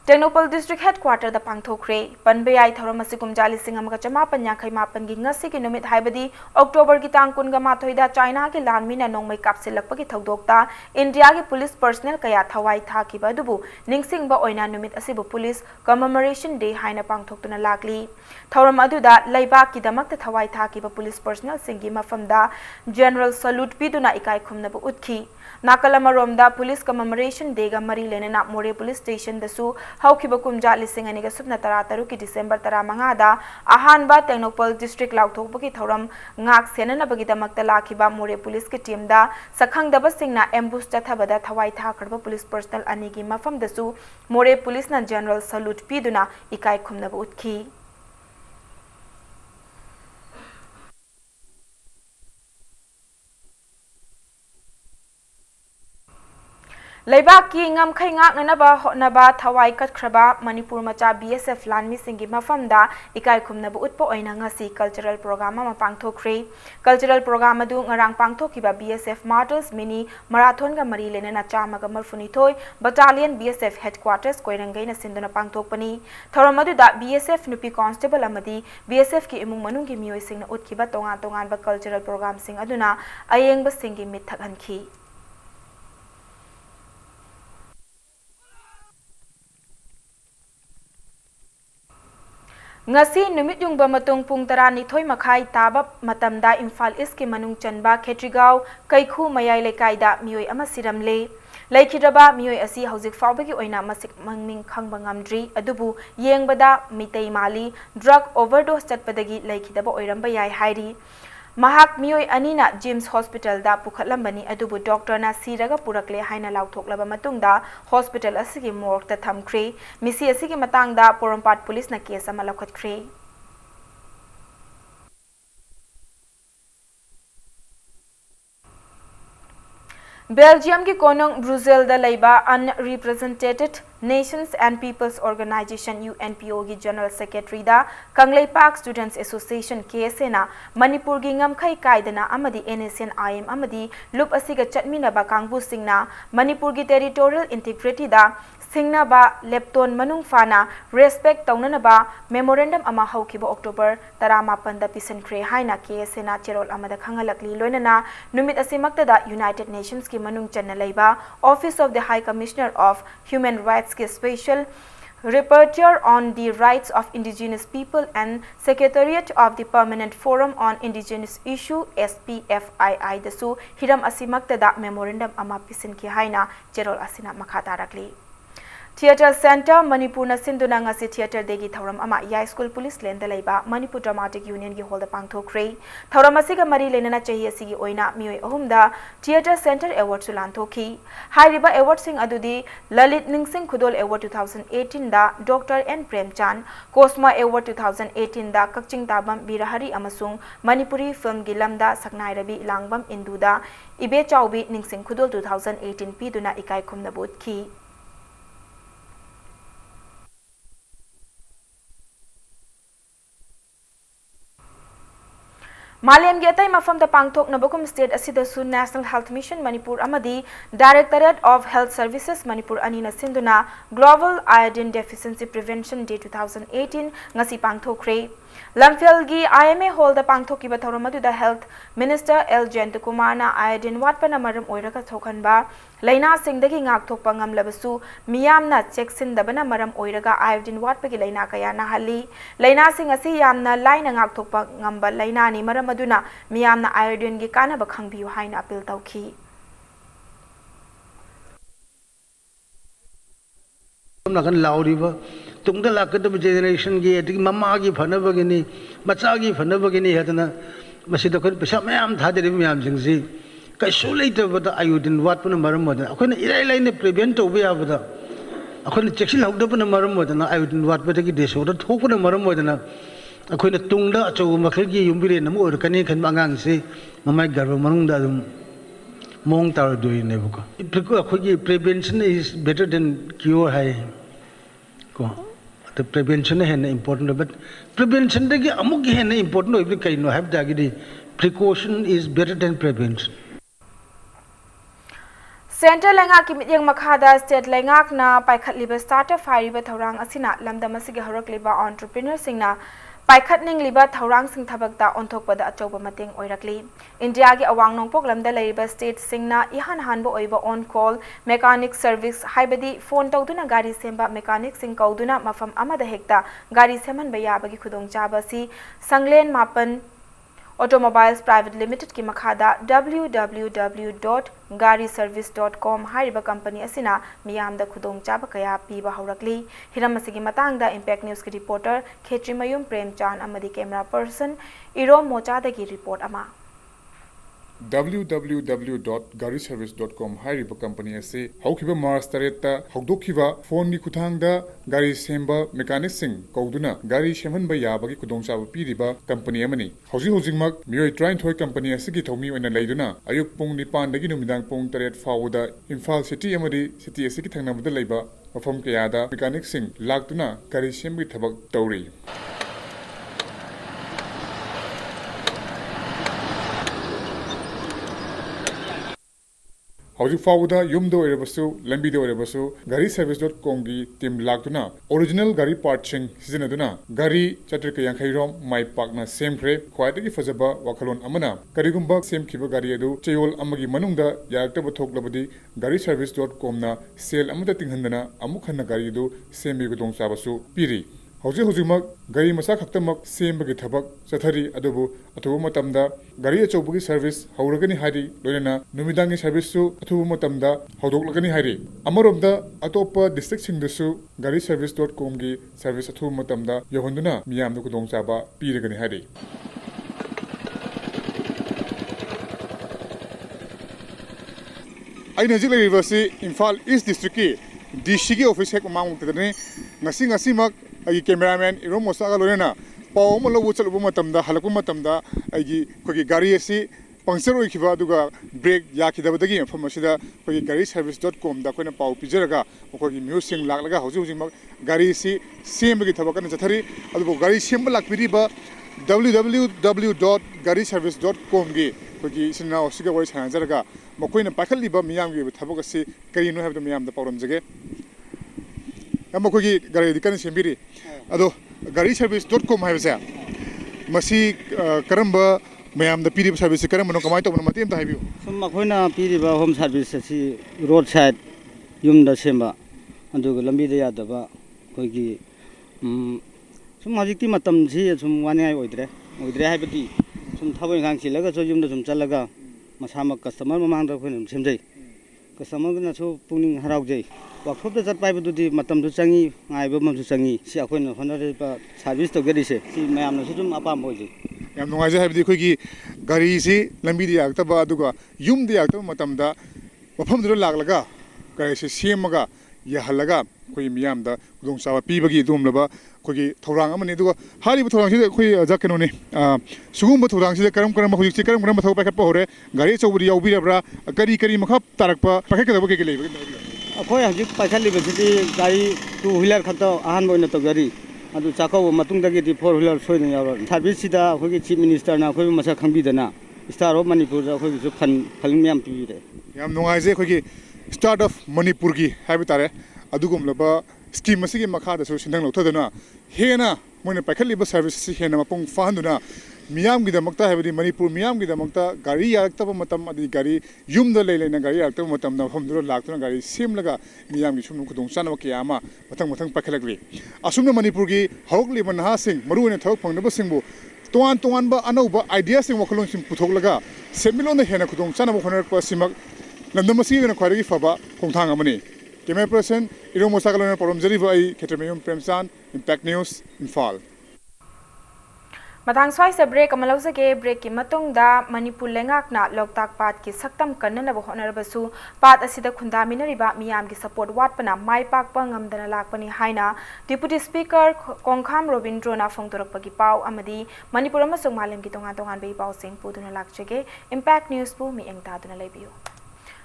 Technopal District Headquarter da pangthokre panbeyai thoramasi kumjali singam ga chama panyakhai mapan gi ngasi ki numit haibadi October gi tang kun ga mathoi da China gi lanmi na nongmai kapsilakpa gi thodokta India gi police personnel kaya thawai thaki ba dubu ningsing ba oina numit asibu Police Commemoration Day haina pangthoktuna lakli thoram aduda laiba ki damak ta thawai thaki ba police personnel singi mafamda general salute piduna ikai khumna bu utki Nakalamaromda Police Commemoration Day ga mari lenena More Police Station dasu haukiba kumja lising ani ga subna tara taru ki December tara manga da ahanba Technopal District lauthok bagi thoram ngak senana bagi damakta lakhiba More Police ki team da sakhang daba singna ambush chathabada thawai tha karba police personnel ani gi mafam dasu More Police na General Salute piduna ikai khumna utki Laibaki ngam khai ngak nanaba hotnaba thawai katkraba Manipur macha BSF lanmi singi mafamda ikai khumnabu utpo oina ngasi cultural program ma pangthokre cultural program adu ngarang pangthokiba BSF Martyrs mini marathon ga mari lenana chama ga marfuni thoi battalion BSF headquarters koirangai na sinduna pangthokpani thoramadu da BSF nupi constable amadi BSF ki imung manung gi mioi singna utkiba tongan ba cultural program sing aduna ayengba singi mithakhanki Ngasi numit yung bamatong pung tarani thoy makai taba matamda Imphal East ki manung chanba Khetrigao Kaikhu mayai lekaida mioi ama siramle laikhiraba mioi asi hauzik fawbagi oina masik mangming khangba ngamdri adubu yengbada mitei mali drug overdose chatpadagi laikhidaba oiramba yai hairi Mahak mioi anina James Hospital da pukhatlambani adubu doctor na siraga purakle haina lauthoklaba matungda hospital asigi morgue ta thamkre misi asigi matangda Porompat police na case ama lakhatkre Belgium ki konong Brussels da laiba unrepresented Nations and Peoples Organization UNPO gi General Secretary da Kanglei Park Students Association KSA Manipur gi ngamkhai kaidana amadi NSN IM amadi lup asiga chatminaba kangbu singna Manipur gi territorial integrity da Singnaba Lepton Manung Fana respect taunanaba memorandum ama haukiba October 18 da pisankhre haina KSA na cherol amada khangalakli loinana numit asimakta da United Nations ki manung channa leiba Office of the High Commissioner of Human Rights ki special Rapporteur on the Rights of Indigenous People and Secretariat of the Permanent Forum on Indigenous Issue SPFII dasu hiram asimakta da memorandum ama pisanki haina cherol asina makhatarakli Theatre Center Manipur na sinduna ngasi theatre degi thauram ama ya school police lenda leiba Manipur Dramatic Union gi hall da pangthokre thauram asiga mari lenana chahi asigi oina mioi ahumda Theatre Center Award sulan thoki hairiba award sing adudi Lalit Ningsing Khudol Award 2018 da Dr N Premchan Cosma Award 2018 da Kakching Tabam Birahari amasung Manipuri film gi lamda Saknai Rabi Langbam Induda Ibe Chaubi Ningsing Khudol 2018 piduna ikai khumna bodki Maliam Getai Mafam the Pangtok Nabokum State Asidasu National Health Mission Manipur Amadi Directorate of Health Services Manipur Anina Sinduna Global Iodine Deficiency Prevention Day 2018 Ngasi Pangtokre Lamphel IMA Hall the Pangtoki Bathoramadu the Health Minister L. Jentukumarna Iodine Watpana Maram Oiraka Tokanba Laina Singdagi Ngak Tokpangam Labasu Miyamna Cheksin Dabana Maram Oiraga Iodine Watpagi Laina Kayana Hali Laina Singasi Yamna Laina Ngak Tokpangamba Laina ni Maram Maduna Miyamna Iodine gi Kanaba Khangbiu Haina appeal Tauki Tungda lakadab generation gi ati mama gi phanabagini macha gi phanabagini hadana masida kon pesa mayam thadiri mayam jingsi kaisu leita bada iodine watpuna maram moda akhona irai laine prevent to be abada akhona cheksil hogdapuna maram moda na iodine watpata gi desoda thokuna maram moda na akhona tungda achu makhal gi yumbire nam or kani khan angang se mamai garba manungda dum mong tar doi ne buka akhoi prevention is better than cure hai ko the prevention is important, but prevention is important. Precaution is better than prevention. Central Lengak Yang Makhada State Lengak na Paikhat Liba Starter Fire Thaurang Asina Lamda Masiga Horak Liba Entrepreneur Singna Paikhat Ning Liba Thaurang Sing Thabakta on Tokpada Atoba Mating Oirakli India Gi Awang Nongpok Lamda Liba State Singna Ihan Hanbo Oiba on call mechanic service Haibadi phone Tauduna Gari Semba mechanic Sing Kauduna Mafam Amada Hekta Gari Seman Bayabagi Kudong Chabasi Sanglen Mapan Automobiles Private Limited ki makhada www.gariservice.com hariba company asina miyamda khudong chaba kaya piba haurakli hiram asigi matangda Impact News ki reporter Khetri Mayum Premchan amadi camera person Iro Mocha da ki report ama www.gariservice.com hariba company ase haukiba Mars taretta hogdokhiba phone ni kuthangda gari semba mechanic sing kauduna gari shemanba yabagi kudongchaba piriba company amani hojingmak mioi train thoi company asigi thomi oina leiduna ayuk pung 9 dagi numidang pung 3 fawuda Imphal city amadi city asigi thangnamada leiba mafam kayada mechanic sing laktuna gari sembi thabak tauri Howji Fawuda Yumdo Erebasu, Lambi do Erebasu, GariService.com gi team lagduna, original Gari parching seasonaduna, Gari Chatrika Yankairom, my partner same crepe, quietly Fazaba, Wakalon Amana, Garigumba, same Kiba Gariadu, Chayol Amagi Manunda, Yaktabatok Labadi, GariService.com na, sale Amata Tinghandana, Amukhana Garidu, same Bigudong Sabasu, Piri. Howji Gari Masak Haktamak, same Bagitabak, Sathari, Adobu, Atubu Matamda, Gari Achobugi service, Hauragani Hari, Lorena, Numidangi service su, Atubu Matamda, Haudolagani Hari. Amarobda, Atopa district Singdasu, GariService.com gi service Atubu Matamda, Yohonduna, Miam the Kudong Saba, Piragani Hari. I Najila University, Imphal East District, DCG office Hek Mount, Nasing Asimak. Agi cameraman Iromo Saga Lorena, Paumolo Wuchal Bumatamda, Halakumatamda, Agi Kogi Gari, puncture होइखिबा अदुगा brake याखिदबदगी मफम असिदा अखोगी गाड़ी service.com दा अखोइना पाउ पिजरगा अखोगी म्यूसिंग लाखलगा हौजिमक गाड़ी सी सेमबगी थबकन जथरी अदुबो गाड़ी सेमब लाखपिरिबा www.gariservice.com गी अखोगी सिना ओसिगा वइ सानजरगा मखोइना पाखलिबा मियामगी थबक असि करिनो हाबद मियामदा पाउरमजगे हम अखोगी गाड़ी दिकन सेमबिरी अदो gariservice.com हाइबसे मसी करम्बा मैम पीब सर्विस करम कमाय तब मत सूम अखोना पीब होम सर्विस रोड साइड यूम सेम लंबी यादव अखोगी सूम हजिकी सूम वानियाय ओइद्रे हाइबदी सूम थबो इंगांग चिलगा यूम सूम चलगा मसाम कस्टमर ममांग सेमजै कस्टमर पुनिंग हराउजै वर्कशॉप चटपाइबदुदी चंगी गाइबमसु चंगी सि अखोना होनरेबा सर्विस तौगरिसे सि मैमनसु सूम अपाम ओइजै याम नुंगाइजे हाइबदी अखोगी गाड़ी से लंबी याक्तबा अदुगा यूम याक्तबा मतमदा मफमदुर लागलगा गाड़ी से सेमगा यहलगा अखोई मियामदा खुदोंचाबा पीबगी दुमलबा अखोगी थौरांग अमनि दुगा हारिबा थौरांगसिदा अखोई जाकनोने सुगुंबा थौरांगसिदा करम हुजिकसे करम थौ पाखटपा होरे गाड़ी चौबदी याउबिरब्रा करी मखा तारकपा पाखटकदबा के लेबा अखोई हजिक पाखलिबसिदी गाड़ी 2 व्हीलर खत अहानबा ओइना तौगरी अदु चाकौ मतुंगदगी 4 व्हीलर सोइन यावर सर्विस सिदा अखोगी चीफ मिनिस्टर ना अखोई मसा खंगबिदना स्टार ऑफ मणिपुर अखोगी जो फल म्याम पीरे याम नुंगाइजे अखोगी स्टार्ट ऑफ मणिपुर की हाइबा तारे अदुगुमलबा स्कीम असिगी मखादा सु सिंदंग लौथदना हेना मोइना पाखलिबा सर्विस सि हेना मपुंग फाहंदुना मियामगिदमक्ता हाइबदी मणिपुर मियामगिदमक्ता गाड़ी यारक्तबा मतम अदि गाड़ी यूमदा लेलेना गाड़ी यारक्तबा मतम ना हमदुर लाक्तुना गाड़ी सेमलगा मियामगी सुम खुदोंग चानबा कियामा मथंग पाखलगबी असुमना मणिपुर की हौगलिबा नहासिंग मरुअने थबक फंगनबसिंगबु तोआन अनौबा आइडिया सिंग वखलोंसिंग पुथोगलगा सेमिलोना हेना खुदोंग चानबा होनरकपा सिमक लंदमसिगना ख्वाइदगी फबा खोंथांग अमनी कैमरा पर्सन इरोमोसागलोना परमजरीबा आई खेत्रमेयम प्रेमचांद इंपैक्ट न्यूज़ इम्फाल मथांग स्वाइ से ब्रेक अमलौजगे ब्रेक की मतुंगदा मणिपुर लेंगाकना लोकताक पाट की सक्तम कन्ननबो होनरबसु पाट असिदा खुंदामिनरिबा मियामगी सपोर्ट वाटपना माइपाकपा ngamdana lakpani haina deputy speaker Konkham रोबिंद्रोना फोंगदोरकपगी पाव अमदी मणिपुर अमसुंग मालेमगी तोंगान बे पाव सिंग पुदुना लाकचगे इंपैक्ट न्यूज़ पु मी एंगतादुना लेबियो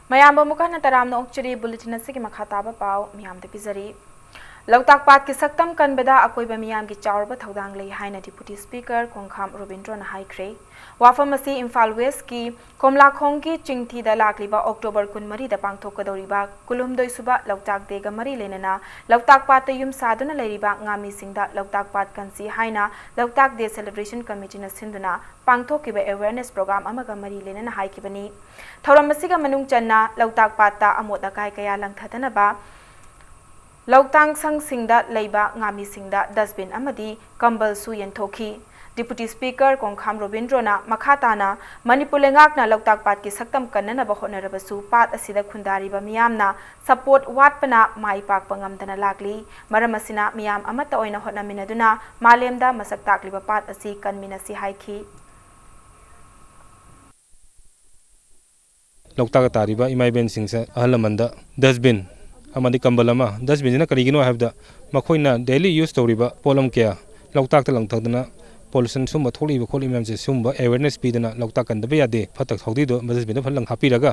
मयाम मुकाना तरामना ओक्चरी बुलेटिन असिगी मखाताबा पाव मियामदा पिजरी लौताक पाट की सक्तम कनबदा अकोइबा मियाम की चावरब थौदांग लई हाइना डिप्यूटी स्पीकर कोंखाम रोबिंद्रोना हाइख्रे वाफम असी इम्फाल वेस्ट की कोमलाखोंग की चिंगथीदा लाकलिबा अक्टोबर 23 दा पांगथोकदौरिबा कुलुमदोइ सुबा लौताक देगा मरी लेनना लौताक पाट युम सादुना लैरिबा ngaमी सिंगदा लौताक पाट Kansi हाइना लौताक day celebration कमिटीना सिंदुना पांगथोकिबा awareness programme अमगा मरी लेनना हाइकिबनी थौरम असिगा मनुंग चन्ना लौताक पाटा अमोद अकाय कया लंगथदनबा लौतांग संग सिंगदा लैबा ngaमी सिंगदा डस्टबिन अमदी कंबल सु यंथोखी डिप्यूटी स्पीकर कोंखाम रोबिंद्रोना मखाताना मणिपुर लेंगाकना लौताक पाट की सक्तम कन्ननबा होनरबसु पाट असिदा खुंदारिबा मियामना सपोर्ट वाटपना माई पाकपा ngamdana लागली मरम असिना मियाम अमता ओइना होनमिनदुना मालेमदा मसक ताकलिबा पाट असि कन्मिनसि हाइखी लौताक तारिबा इमाइबेन सिंगसे अहलमंदा डस्टबिन अमदी कंबल अमा डस्टबिन करीगिनो हाबदा मखोइना डेली यूज तौरिबा पोलम क्या लौताक लंगथदना पोल्यूशन सुम थोलिबा खोलि मैमसे सुम अवेयरनेस पीदना लौताक कंदबे यादे फतक थौदीदो डस्टबिन फलंग हापीरगा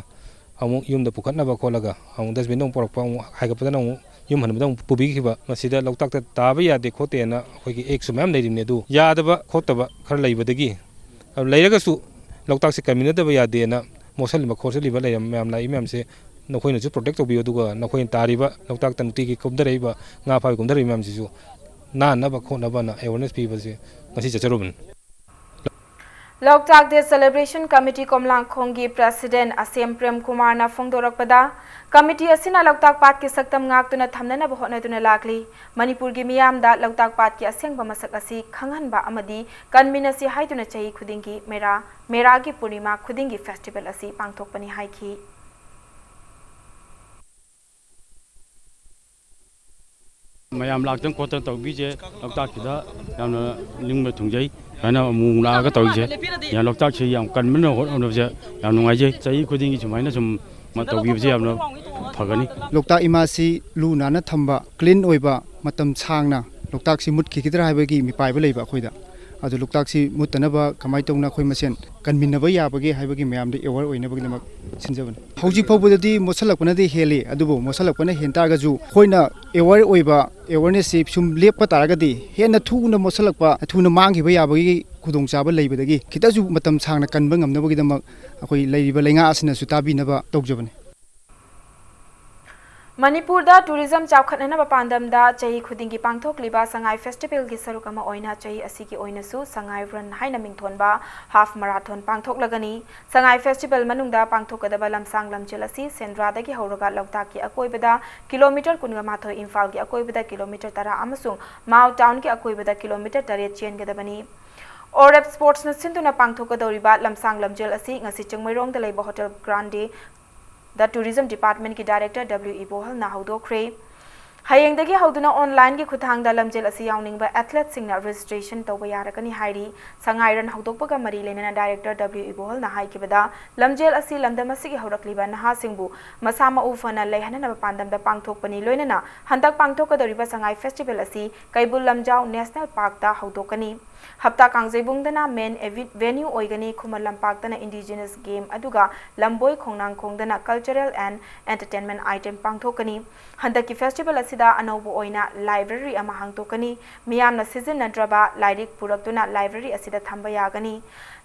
अमु युमदा पुखतनबा खोलगा अमु डस्टबिन पोरकपा अमु हाइगपदना अमु युम हनबदा पुबिखिबा मसिदा लौताक ताबा यादे खोतेना अखोइगी एक सुमैम लेरिने दु यादबा खोतबा खर लैबदगी अब लैरगसु लौताक से कमिनदबा यादेना मोसलिबा खोसलिबा लैम मैम लाई मैमसे नखोइनसु प्रोटेक्ट तौबियो दुगा नखोइन तारिबा लौताक तनुतिगी कुमदरैबा nga फाइ कुमदरै मैमसिसु नानबा खोनबना अवेयरनेस पीबसे ngasi चचरोबन लोकताक डे सेलिब्रेशन कमिटी कोमलांगखोंगी प्रेसिडेंट असेम प्रेम कुमार ना फोंगदोरकपदा कमिटी असिना लोकताक पाट की सक्तम ngaktuna thamnana होनदुना लागली मणिपुर की मियामदा लोकताक पाट की असेंगबा मसक असि खंगहनबा अमदी कन्मिनसि हाइदुना चही खुदिंगी मेरा की पूर्णिमा खुदिंगी फेस्टिवल असि पांगथोकपनि हाइखी मैम लाक्तन खोतन तौबीजे लोकताकदा यामना निंगबा थुंजै हाना मुंग लागा तौजे या लोकताक से याम कन्मन होनबजे याम नुंगाइजे चही खुदिंगी सुमाइना सुम मतौबीबजे यामना फगनी लोकताक इमासी लुनाना थंबा क्लीन ओइबा मतम छांगना लोकताक सि मुटखिखिदरा हाइबगी मिपाइबा लैबा खोइदा ꯑꯗꯨ ꯂꯣꯛꯇꯥꯛꯁꯤ ꯃꯨꯠꯇꯅꯕ ꯀꯃꯥꯏꯅ ꯇꯧꯅ ꯑꯩꯈꯣꯏ ꯃꯁꯦꯟ ꯀꯟꯃꯤꯟꯅꯕ ꯌꯥꯕꯒꯦ ꯍꯥꯏꯕꯒꯤ ꯃꯌꯥꯝꯗ ꯑꯦꯋꯥꯔ ꯑꯣꯏꯅꯕꯒꯤꯗꯃꯛ ꯁꯤꯟꯖꯕꯅꯤ ꯍꯧꯖꯤꯛ ꯐꯥꯎꯕꯗꯗꯤ ꯃꯣꯠꯁꯜꯂꯛꯄꯅꯗꯤ ꯍꯦꯜꯂꯤ ꯑꯗꯨꯕꯨ ꯃꯣꯠꯁꯜꯂꯛꯄꯅ ꯍꯦꯟ ꯇꯥꯔꯒꯁꯨ ꯑꯩꯈꯣꯏꯅ ꯑꯦꯋꯥꯔ ꯑꯣꯏꯕ ꯑꯦꯋꯥꯔꯅꯦꯁꯁꯤ ꯁꯨꯝ ꯂꯦꯞꯄ ꯇꯥꯔꯒꯗꯤ ꯍꯦꯟꯅ ꯊꯨꯅ ꯃꯣꯠꯁꯜꯂꯛꯄ ꯊꯨꯅ ꯃꯥꯡꯈꯤꯕ ꯌꯥꯕꯒꯤ ꯈꯨꯗꯣꯡꯆꯥꯕ ꯂꯩꯕꯗꯒꯤ ꯈꯤꯇꯁꯨ ꯃꯇꯝ ꯁꯥꯡꯅ ꯀꯟꯕ ꯉꯝꯅꯕꯒꯤꯗꯃꯛ ꯑꯩꯈꯣꯏ ꯂꯩꯔꯤꯕ ꯂꯩꯉꯥꯛ ꯑꯁꯤꯅꯁꯨ ꯇꯥꯕꯤꯅꯕ ꯇꯧꯖꯕꯅꯤ ꯃꯅꯤꯄꯨꯔꯗ ꯇꯨꯔꯤꯖꯝ ꯆꯥꯎꯈꯠꯅꯅꯕ ꯄꯥꯟꯗꯝꯗ ꯆꯍꯤ ꯈꯨꯗꯤꯡꯒꯤ ꯄꯥꯡꯊꯣꯛꯂꯤꯕ ꯁꯉꯥꯏ ꯐꯦꯁꯇꯤꯚꯦꯜꯒꯤ ꯁꯔꯨꯛ ꯑꯃ ꯑꯣꯏꯅ ꯆꯍꯤ ꯑꯁꯤꯒꯤ ꯑꯣꯏꯅꯁꯨ ꯁꯉꯥꯏ ꯔꯟ ꯍꯥꯏꯅ ꯃꯤꯡꯊꯣꯟꯕ ꯍꯥꯐ ꯃꯥꯔꯥꯊꯣꯟ ꯄꯥꯡꯊꯣꯛꯂꯒꯅꯤ ꯁꯉꯥꯏ ꯐꯦꯁꯇꯤꯚꯦꯜ ꯃꯅꯨꯡꯗ ꯄꯥꯡꯊꯣꯛꯀꯗꯕ ꯂꯝꯁꯥꯡ ꯂꯝꯖꯦꯜ ꯑꯁꯤ ꯁꯦꯟꯗ꯭ꯔꯥꯗꯒꯤ ꯍꯧꯔꯒ ꯂꯣꯛꯇꯥꯛꯀꯤ ꯑꯀꯣꯏꯕꯗ ꯀꯤꯂꯣꯃꯤꯇꯔ 22 ꯏꯝꯐꯥꯜꯒꯤ ꯑꯀꯣꯏꯕꯗ ꯀꯤꯂꯣꯃꯤꯇꯔ 10 ꯑꯃꯁꯨꯡ ꯃꯥꯎ ꯇꯥꯎꯟꯒꯤ ꯑꯀꯣꯏꯕꯗ ꯀꯤꯂꯣꯃꯤꯇꯔ 8 ꯆꯦꯟꯒꯗꯕꯅꯤ ꯑꯣꯔꯦꯞ ꯁ꯭ꯄꯣꯔꯠꯁꯅ ꯁꯤꯟꯗꯨꯅ ꯄꯥꯡꯊꯣꯛꯀꯗꯧꯔꯤꯕ ꯂꯝꯁꯥꯡ ꯂꯝꯖꯦꯜ ꯑꯁꯤ ꯉꯁꯤ ꯆꯤꯡꯃꯩꯔꯣꯡꯗ ꯂꯩꯕ ꯍꯣꯇꯦꯜ ꯒ꯭ꯔꯥꯟꯗꯦ ꯗ ꯇꯨꯔꯤꯖꯝ ꯗꯤꯄꯥꯔꯠꯃꯦꯟꯠꯀꯤ ꯗꯥꯏꯔꯦꯛꯇꯔ W.E. ꯕꯣꯍꯜꯅ ꯍꯧꯗꯣꯛꯈ꯭ꯔꯦ ꯍꯌꯦꯡꯗꯒꯤ ꯍꯧꯗꯨꯅ ꯑꯣꯟꯂꯥꯏꯟꯒꯤ ꯈꯨꯠꯊꯥꯡꯗ ꯂꯝꯖꯦꯜ ꯑꯁꯤ ꯌꯥꯎꯅꯤꯡꯕ ꯑꯦꯊ꯭ꯂꯦꯠꯁꯤꯡꯅ ꯔꯦꯖꯤꯁꯇ꯭ꯔꯦꯁꯟ ꯇꯧꯕ ꯌꯥꯔꯒꯅꯤ ꯍꯥꯏꯔꯤ ꯁꯉꯥꯏ ꯔꯟ ꯍꯧꯗꯣꯛꯄꯒ ꯃꯔꯤ ꯂꯩꯅꯅ ꯗꯥꯏꯔꯦꯛꯇꯔ W.E. ꯕꯣꯍꯜꯅ ꯍꯥꯏꯈꯤꯕꯗ ꯂꯝꯖꯦꯜ ꯑꯁꯤ ꯂꯝꯗꯝ ꯑꯁꯤꯒꯤ ꯍꯧꯔꯛꯂꯤꯕ ꯅꯍꯥꯁꯤꯡꯕꯨ ꯃꯁꯥ ꯃꯎ ꯐꯅ ꯂꯩꯍꯟꯅꯕ ꯄꯥꯟꯗꯝꯗ ꯄꯥꯡꯊꯣꯛꯄꯅꯤ ꯂꯣꯏꯅꯅ ꯍꯟꯗꯛ ꯄꯥꯡꯊꯣꯛꯀꯗꯧꯔꯤꯕ ꯁꯉꯥꯏ ꯐꯦꯁꯇꯤꯚꯦꯜ ꯑꯁꯤ ꯀꯩꯕꯨꯜ ꯂꯝꯖꯥꯎ ꯅꯦꯁꯅꯦꯜ ꯄꯥर्कꯇ ꯍꯧꯗꯣꯛꯀꯅꯤ ꯍꯞꯇꯥ ꯀꯥꯡꯖꯩꯕꯨꯡꯗꯅ ꯃꯦꯟ ꯚꯦꯟꯌꯨ ꯑꯣꯏꯒꯅꯤ ꯈꯨꯃꯟ ꯂꯝꯄꯥꯛꯇꯅ ꯏꯟꯗꯤꯖꯤꯅꯁ ꯒꯦꯝ ꯑꯗꯨꯒ ꯂꯝꯕꯣꯏ ꯈꯣꯡꯅꯥꯡꯈꯣꯡꯗꯅ ꯀꯜꯆꯔꯦꯜ ꯑꯦꯟड एंटरटेनमेंट आइटम पांगथोकनी हंदकी फेस्टिवल असिदा अनौब ओइना लाइब्रेरी अमा हांगतोकनी मियामना सिजनद्रबा लाइरिक पुरक्तुना लाइब्रेरी असिदा थंबा यागनी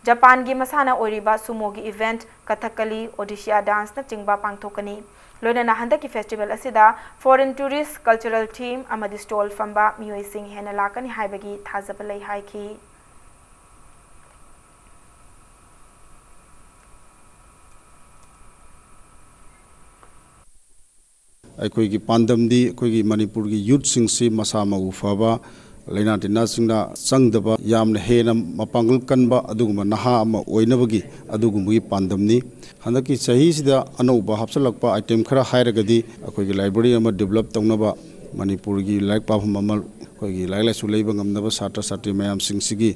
जापान की मसाना ओरिबा सुमोगी इवेंट कथकली ओडिशिया डांस न चिंगबा पांगथोकनी लोइना हंदकी फेस्टिवल असिदा फॉरेन टूरिस्ट कल्चरल थीम अमदी स्टॉल फंबा मियोइसिंग हेना लाकनी हाइबगी थाजब लई हाइखी ꯑꯩꯈꯣꯏꯒꯤ ꯄꯥꯟꯗꯝꯗꯤ ꯑꯩꯈꯣꯏꯒꯤ ꯃꯅꯤꯄꯨꯔꯒꯤ ꯌꯨꯠꯁꯤꯡꯁꯤ ꯃꯁꯥ ꯃꯎ ꯐꯕ ꯂꯩꯅꯥ ꯇꯤꯟꯅꯥꯁꯤꯡꯅ ꯆꯪꯗꯕ ꯌꯥꯝꯅ ꯍꯦꯟꯅ ꯃꯄꯥꯡꯒꯜ ꯀꯟꯕ ꯑꯗꯨꯒꯨꯝꯕ ꯅꯍꯥ ꯑꯃ ꯑꯣꯏꯅꯕꯒꯤ ꯑꯗꯨꯒꯨꯝꯕꯒꯤ ꯄꯥꯟꯗꯝꯅꯤ ꯍꯟꯗꯛꯀꯤ ꯆꯍꯤꯁꯤꯗ ꯑꯅꯧꯕ ꯍꯥꯞꯆꯤꯜꯂꯛꯄ ꯑꯥꯏꯇꯦꯝ ꯈꯔ ꯍꯥꯏꯔꯒꯗꯤ ꯑꯩꯈꯣꯏꯒꯤ ꯂꯥꯏꯕ꯭ꯔꯦꯔꯤ ꯑꯃ ꯗꯤꯕꯦꯂꯞ ꯇꯧꯅꯕ ꯃꯅꯤꯄꯨꯔꯒꯤ ꯂꯥꯏꯔꯤꯛ ꯄꯥꯐꯝ ꯑꯃ ꯑꯩꯈꯣꯏꯒꯤ ꯂꯥꯏꯔꯤꯛ ꯂꯥꯏꯁꯨ ꯂꯩꯕ ꯉꯝꯅꯕ ꯁꯥꯇ꯭ꯔ ꯁꯥꯇ꯭ꯔꯤ ꯃꯌꯥꯝꯁꯤꯡꯁꯤꯒꯤ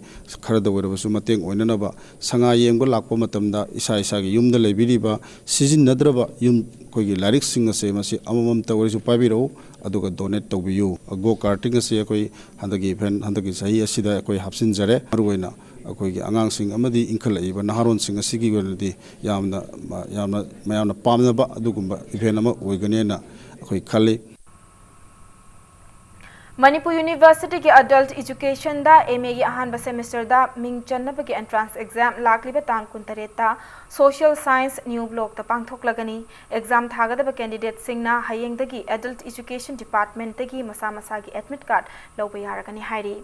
ꯈꯔꯗ ꯑꯣꯏꯔꯕꯁꯨ ꯃꯇꯦꯡ ꯑꯣꯏꯅꯅꯕ ꯁꯉꯥꯏ ꯌꯦꯡꯕ ꯂꯥꯛꯄ ꯃꯇꯝꯗ ꯏꯁꯥ ꯏꯁꯥꯒꯤ ꯌꯨꯝꯗ ꯂꯩꯕꯤꯔꯤꯕ ꯁꯤꯖꯤꯟꯅꯗ꯭ꯔꯕ ꯌꯨꯝ ꯑꯩꯈꯣꯏꯒꯤ ꯂꯥꯏꯔꯤꯛꯁꯤꯡ ꯑꯁꯦ ꯃꯁꯤ ꯑꯃꯃꯝꯇ ꯑꯣꯏꯔꯁꯨ ꯄꯥꯏꯕꯤꯔꯛꯎ ꯑꯗꯨꯒ ꯗꯣꯅꯦꯠ ꯇꯧꯕꯤꯌꯨ ꯒꯣ ꯀꯥꯔꯇꯤꯡ ꯑꯁꯤ ꯑꯩꯈꯣꯏ ꯍꯟꯗꯛꯀꯤ ꯏꯚꯦꯟꯠ ꯍꯟꯗꯛꯀꯤ ꯆꯍꯤ ꯑꯁꯤꯗ ꯑꯩꯈꯣꯏ ꯍꯥꯞꯆꯤꯟꯖꯔꯦ ꯃꯔꯨꯑꯣꯏꯅ ꯑꯩꯈꯣꯏꯒꯤ ꯑꯉꯥꯡꯁꯤꯡ ꯑꯃꯗꯤ ꯏꯟꯈꯠꯂꯛꯏꯕ ꯅꯍꯥꯔꯣꯟꯁꯤꯡ ꯑꯁꯤꯒꯤ ꯑꯣꯏꯅꯗꯤ ꯃꯌꯥꯝꯅ ꯄꯥꯝꯅꯕ ꯑꯗꯨꯒꯨꯝꯕ ꯏꯚꯦꯟꯠ ꯑꯃ ꯑꯣꯏꯒꯅꯤꯅ ꯑꯩꯈꯣꯏ ꯈꯜꯂꯤ Manipur University की adult education दा MA की अहानबा सेमेस्टर दा मिंग चन्नब की एंट्रेंस एग्जाम लाकलिबा तांग कुंतरेता सोशल साइंस न्यू ब्लॉक ता पांगथोक लगनी एग्जाम थागदबा कैंडिडेट सिंगना हयेंगदगी एडल्ट एजुकेशन डिपार्टमेंट तगी मसा मसा की एडमिट कार्ड लौबा यारगनी हाइरी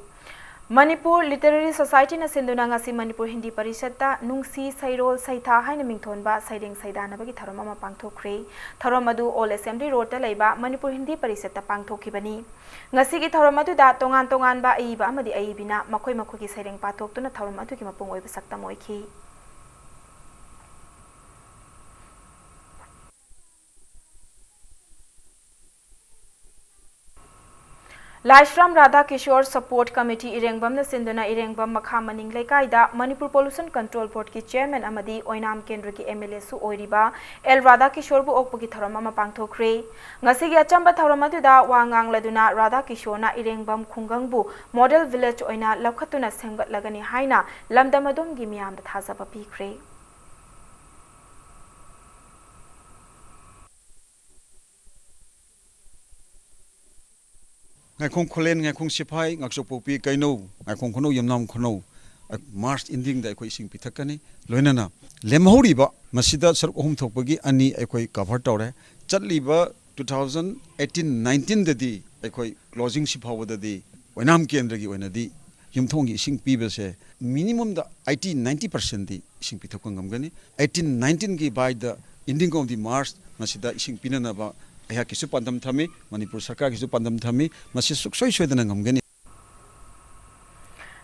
Manipur Literary Society na sinduna ngasi Manipur Hindi Parishadta nungsi sairol saitha haina mingthonba saiding saidanabagi tharom ama pangthokre tharom adu All Assembly Road ta leiba Manipur Hindi Parishadta pangthokibani ngasi gi tharom adu da tongan tongan ba aiba amadi aibina makoi makoi gi saiding pathoktuna tharom adu gi mapung oiba sakta moikhi Laishram Radha Kishore Support Committee Irengbam na sinduna Irengbam Makha Maning Leikaida Manipur Pollution Control Board ki Chairman amadi Oinam Kendra ki MLA su oiriba L Radha Kishore bu okpagi tharom ama pangthokre ngasi gi achamba tharom adu da wangang laduna Radha Kishore na Irengbam Khungang bu Model Village oina lakhatuna semgat lagani haina lamdam adom gi miyam da thazaba pikre Ngakong Kolen, Ngakong Sipai, Ngaksopopi, Kaino, Ngakong Kono, Yamnam Kono, March ending the equation Pitakani, Loinana, Lemhoriba, Masida Sir Home Topagi, Ani Equi cover tore, Chatliba 2018-19 the day, Equi closing ship over the day, when I'm Kendrigi when a day, Yumtongi Sing people say, minimum the 90% the Sing Pitokangani, 18-19 by the ending of the March, Masida Sing Pinanaba. I kisu pandam thami Manipur Sarkar kisu pandam thami masi suksoi soidana ngamgani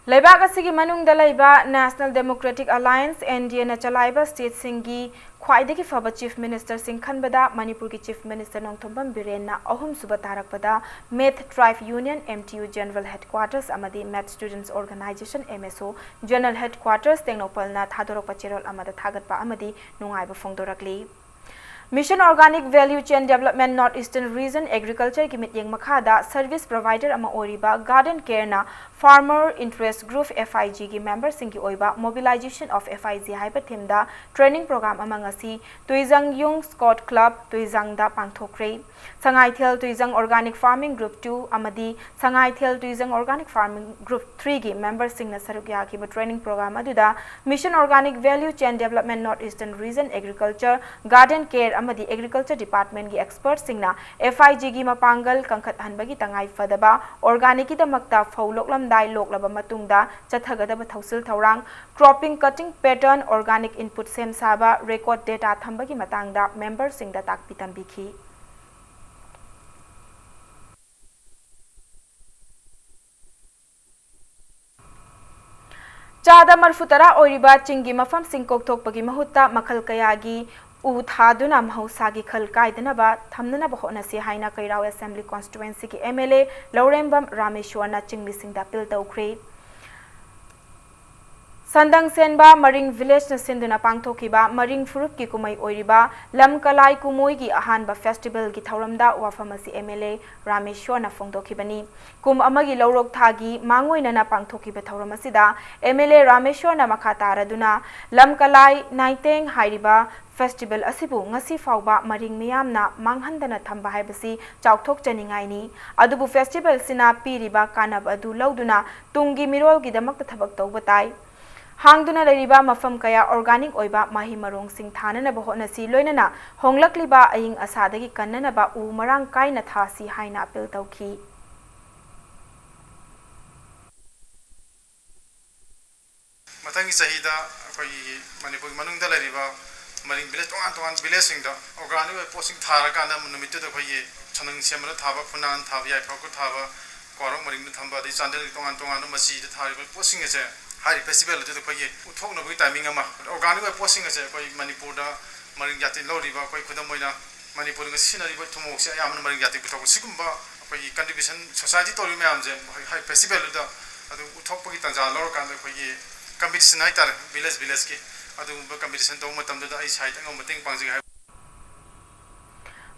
Leibak asigi manung da leiba National Democratic Alliance NDA na chalaiba state singi khwaidagi faba chief minister sing khanbada Manipur ki chief minister Nongthombam Biren na ahum suba tarakpada Math Tribe Union MTU General Headquarters amadi Math Students Organization MSO General Headquarters tengnopal na thadorok pachirol amada thagatpa amadi nungaiba phongdorakli Mission Organic Value Chain Development North Eastern Region Agriculture ki mityeng makhada service provider ama oriba Garden Care na Farmer Interest Group FIG ki members sing ki oiba mobilization of FIG haiba themda training program ama ngasi Tuizang Young Scott Club Tuizang da pangthokre Sangai Thel Tuizang Organic Farming Group 2 amadi Sangai Thel Tuizang Organic Farming Group 3 ki members sing na sarukya ki training program aduda Mission Organic Value Chain Development North Eastern Region Agriculture Garden Care amadi Agriculture Department ki experts singna FIG gi mapangal kangkhat hanbagi tangai fadaba organic ki damakta fauloklam dai loklaba matungda chathagadaba thausil thaurang cropping cutting pattern organic input sem saba record data thambagi matangda members singda takpi tambikhi Chada marfutara oiriba chingi mafam singkok thokpagi mahutta makhal kayagi U thaduna mahusagi khal kaidanaba thamnanaba honasi haina kairao assembly constituency ki MLA Laurembam Rameshwarna chingmisingda pil tawkhre Sandang Senba Maring Village na sinduna pangthokiba Maring Furup ki kumai oiriba Lam Kalai Kumoi gi ahanba festival gi thauramda wafamasi MLA Rameshwarna phongdokhibani kum amagi laurok thagi mangoina na pangthokiba thauramasida MLA Rameshwarna makha taraduna Lam Kalai Naiteng hairiba Festival asibu ngasi fauba maring miyamna manghandana thamba haibasi chauthok chaningaini adubu festival sina piriba kanab adu lauduna tungi mirol gi damakta thabak tawbatai hangduna leriba mafam kaya organic oiba mahi marong sing thanana bahonasi loinana honglakliba aying asadagi kannana ba u marang kaina thasi haina apil tawki matangi sahida koi manipur manungda leriba Maring village tongan village sing da organic posting thara kana numitu da khoi chanang semra thaba phunan thaba yai phako thaba korong maring thamba di chandel tongan no masi da thari posting ase hari festival da khoi uthok no bi timing ama organic posting ase khoi manipur da maring jati lori ba khoi khudam moina manipur ga scenery ba thumok se ayam maring jati buthok sigumba khoi contribution society tori me amje hai festival da adu uthok pa gi tanja lor kan da khoi competition ai tar village ki competition to matamda ai site ngam mating pangji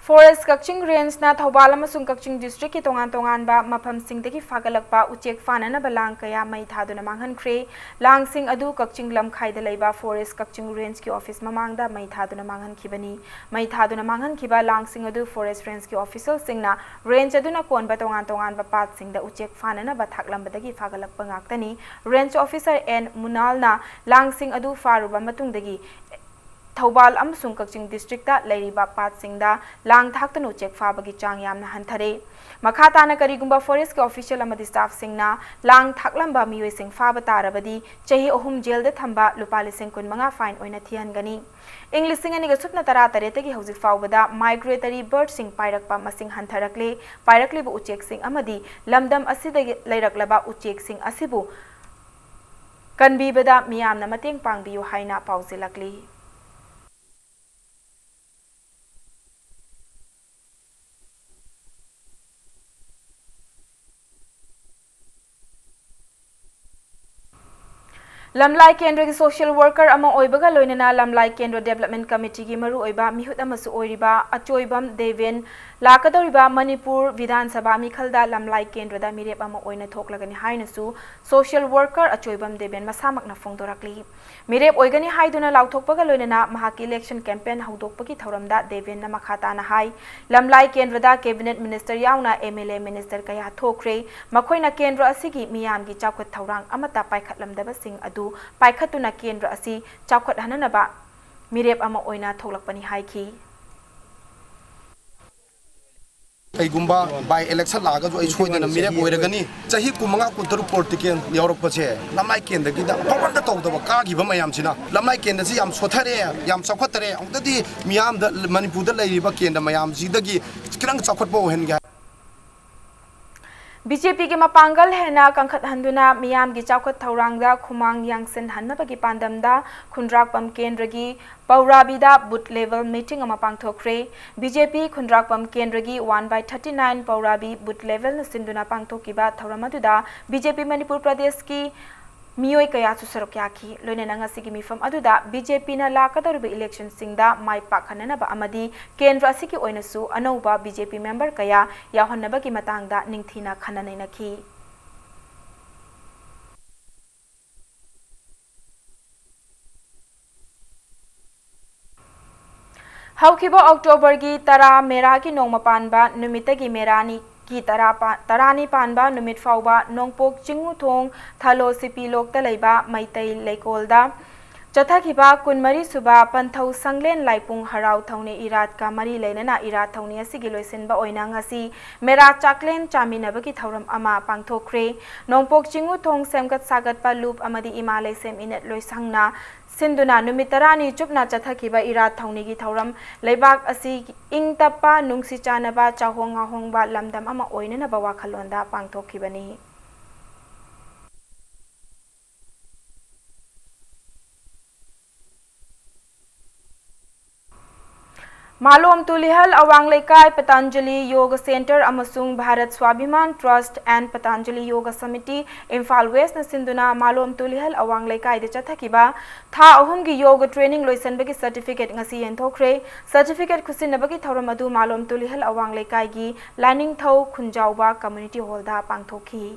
Forest Kaching Range na Thobal amasung Kaching District ki tongan ba mafam singdagi fagalakpa uchek fanana balang kaya mai thaduna manghan khre lang sing adu Kaching lam khaida leiba Forest Kaching Range ki office mamangda mai thaduna manghan khibani mai thaduna manghan khiba lang sing adu Forest Range ki official singna range aduna kon ba tongan ba pat singda uchek fanana ba thaklambadagi fagalakpa ngaktani range officer N Munal na lang sing adu faruba matungdagi Thobal amasung Kaching District da leiriba pat singda lang thaktanu check fabagi chang yamna hanthare makhatana karigumba forest ke official amadi staff singna lang thaklamba miwe sing faba tarabadi chahi ohum jail da thamba lupali sing kun manga fine oina thihangani English sing ani ga supna tara tarete gi hojik fawbada migratory bird sing pairakpa masing hantharakle pairakle bu uchek sing amadi lamdam asida leiraklaba uchek sing asibu kanbibada miyamna mateng pangbiyu haina pauzilakli Lamlai Kendra ki social worker ama oibaga loinana Lamlai Kendra Development Committee ki maru oiba mihut amasu oiriba achoibam Devin lakadoriba Manipur Vidhan Sabha mikhalda Lamlai Kendra da mirep ama oina thoklagani hainasu social worker achoibam Devin masamakna phongdorakli mirep oigani haiduna lauthokpaga loinana mahaki election campaign haudokpagi thoramda Devin na makhata na hai Lamlai Kendra da cabinet minister yauna MLA minister kaya thokre makoina Kendra asigi miyam gi chawkhat thorang amata paikhatlamdaba sing adu paikhatuna Kendra asi chawkhat hananaba mirep ama oina thoklakpani haiki Kaigumba by election laga jo ichoi na mire boiragani chahi kumanga kuntaru political yorok pache lamai kenda gida pawanda tawdaba ka giba mayam sina lamai kenda si yam sothare yam chawkhatare angdadi miyam da manipur da lairiba kenda mayam sidagi kirang chawkhat bo hen ga BJP ki mapangal hena kangkhat handuna miyam gi chawkhat thaurangda khumang yangsen hannabagi pandamda khundrak pam kendragi Paurabida booth level meeting ama pangthokre BJP khundrak pam kendragi 1/39 Paurabi booth level na sinduna pangthokiba thoramaduda BJP Manipur Pradesh ki मियोय कया सुसरक याखी लोइना ngasi gi mifam aduda BJP na lakadorba election singda mai pakhanana ba amadi kendra asiki oinasu anauba BJP member kaya yahonnaba gi matangda ningthina khananaina ki हौखिबो October की तरा मेरा की नोंग पानबा नुमित की मेरानी की तरानी Panba नुमित फाउबा Nongpok चिंगु थोंग थालो CP लोकता लेबा मैतै लेकोलदा चथाखिबा कुनमरी सुबा पंथौ संगलेन लाइपुंग हराव थौने इरात का मरी लेनना इरात थौने असिगी लोइसिनबा ओइना ngasi मेरा चाकलेन चामिनबगी थौरम अमा पांगथोख्रे नोंगपोक चिंगु थोंग सेमगत सागत पा लूप अमदी इमा लेसेम इनेट लोइसंगना सिंधुना नुमितरानी चुपना चथखिबा इरात थौनिगी थौरम लेबाक असि इंग तप्पा नुंगसी चानबा चाहोंग होंगबा लमदम अमा ओइननबा वाखलोंदा पांगथोखिबनी मालोम तुलिहल अवांग लेकाय पतंजलि योग centre अमसुंग Bharat Swabhiman trust and Patanjali योग समिति इम्फाल वेस्ट सिंधुना मालोम तुलिहल अवांग लेकाय दे चथकिबा था अहुमगी योग ट्रेनिंग लोइसनबगी सर्टिफिकेट ngasi yenthokre सर्टिफिकेट खुसिनबगी थौरम अदु मालोम तुलिहल अवांग लेकाय गी लाइनिंग थौ खुंजावबा कम्युनिटी हॉल दा पांगथोखी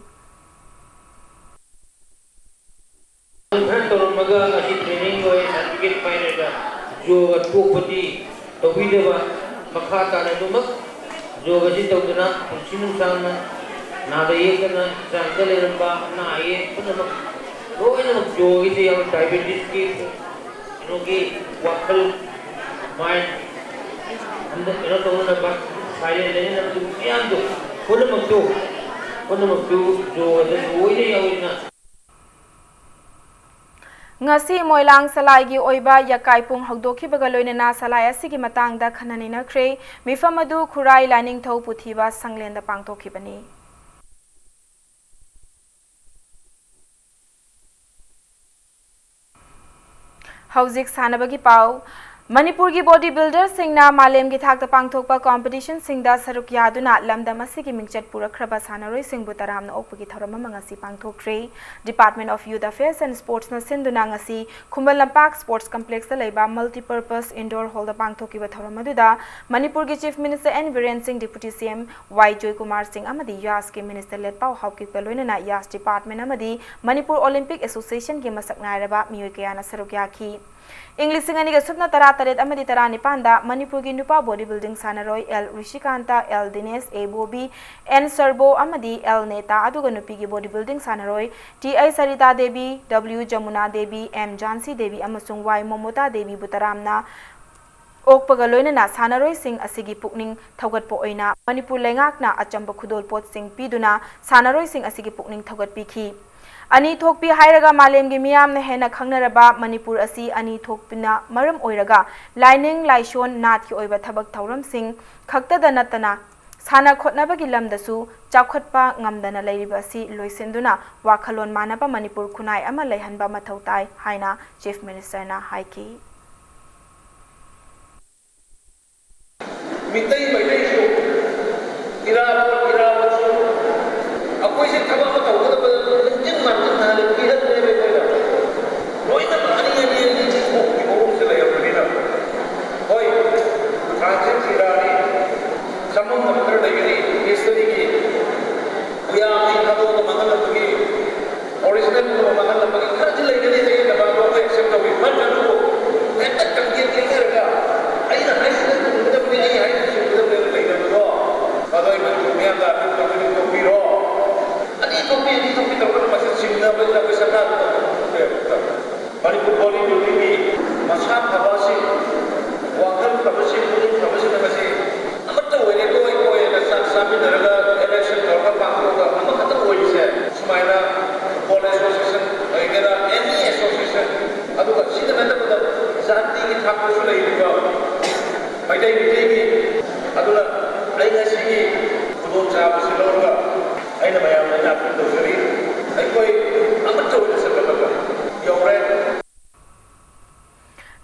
ट्रेनिंग लोय सर्टिफिकेट पाइनेगा योग टोपति तौबीदबा मखा तानदुमक जोगसी तौदना पुंसिनु सामना नादा येकना चांगल लेरंबा नाये पुनमक लोइनमक जोगिसे याव डायबिटीज की नोगी वाखल माइंड अंदर इनो तौना बा साइलेंट लेने नमदु याम दो पुनमक दो जोगसे लोइने याविना ngasi moilang salai gi oiba yakai pung hogdokhibaga loinena salai asigi matangda khananina khre mifamadu khurai lining thau puthiba sanglenda pangtokhibani hauzik sanabagi pau Manipur की बॉडी बिल्डर सिंगना मालेम की थाक पांगथोकपा कॉम्पिटिशन सिंगदा सरुक यादुना लमदम असिगी मिंगचट पुरखरबा सानरोय सिंगबु तरामना ओपगी थौरम मंगसी पांगथोक्रे department of youth affairs and sports न सिंधुना ngasi खुंबल लंपाक स्पोर्ट्स कॉम्प्लेक्स लेबा मल्टीपर्पस इंडोर हॉल दा पांगथोकीबा थौरम अदुदा मणिपुर की chief minister N Biren Singh deputy CM Y Joy Kumar Singh अमदी यास के मिनिस्टर लेट पाउ हाउकी लोइनना यास डिपार्टमेंट अमदी मणिपुर ओलंपिक एसोसिएशन के मसक नायरबा मियोय कयाना सरुक याखी इंग्लिश सिंगनी के सुपना तरा तरेत अमदी तरा निपांदा मणिपुर की नुपा बॉडी बिल्डिंग सानरोय L Rishikanta L Dinesh A Bobby N Sarbo अमदी एल नेता अदुगा नुपी की बॉडी बिल्डिंग सानरोय T I Sarita Devi W Jamuna Devi M Jansi Devi अमसुंग वाई मोमोता देवी बुतरामना ओकपगा लोइनना सानरोय सिंह असिगी पुकनिंग थौगतपो ओइना मणिपुर लेंगाकना अचंब खुदोल पोत सिंह पीदुना सानरोय सिंह असिगी पुकनिंग थौगत पीखी अनि थोकपी हाइरगा मालेम गी मियाम ने हेना खंगनरबा मणिपुर असि अनि थोकपिना मरम ओइरगा लाइनिंग लाइशोन नाथ की ओइबा थबक थौरम सिंह खक्तदा नतना साना खोटनबगी लमदसु चाखटपा ngamdana लेरिबा असि लोइसेंदुना वाखलोन मानबा मणिपुर खुनाय अमा लेहनबा मथौ ताय हाइना चीफ मिनिस्टर ना हाइकी मितै बैठैसु इरावतसु अकोइसे थबक तौगदबा जिन मानजन नाले किरत लेबे कोइला लोइना अनि जिको ओम से लेबनिना होय ट्रांजिट सिरानी समम नंबर देगरी हिस्ट्री की या आई खबो को मंगलपगी ओरिजिनल को मंगलपगी खर्च लेगरी दे दबा को एक्सेप्ट होई मन को एत कंगे लेगरगा आइना हाइस दब में आई हाइस दब में लेगरगा अदोय मन को मियादा तो बिरो अनि तो भी मसे सिमना बजा बसना मणिपुर बॉडी बिल्डिंग मसा खबासी वाखल खबासी पुलिस खबासी नगसे अमत ओइरे कोई ना सामी नरगा इलेक्शन करगा पांगोगा अमत ओइसे सुमाइना फुटबॉल एसोसिएशन वगैरह एनी एसोसिएशन अदुगा सिदा नतबदा जाति की थाकसु लेइबा मैदै बिदेगी अदुला आइगा सिगी खुदों चाबसे लौरगा आइना मयाम ना तौजरी अखोई अमत ओइसे सकलगा you're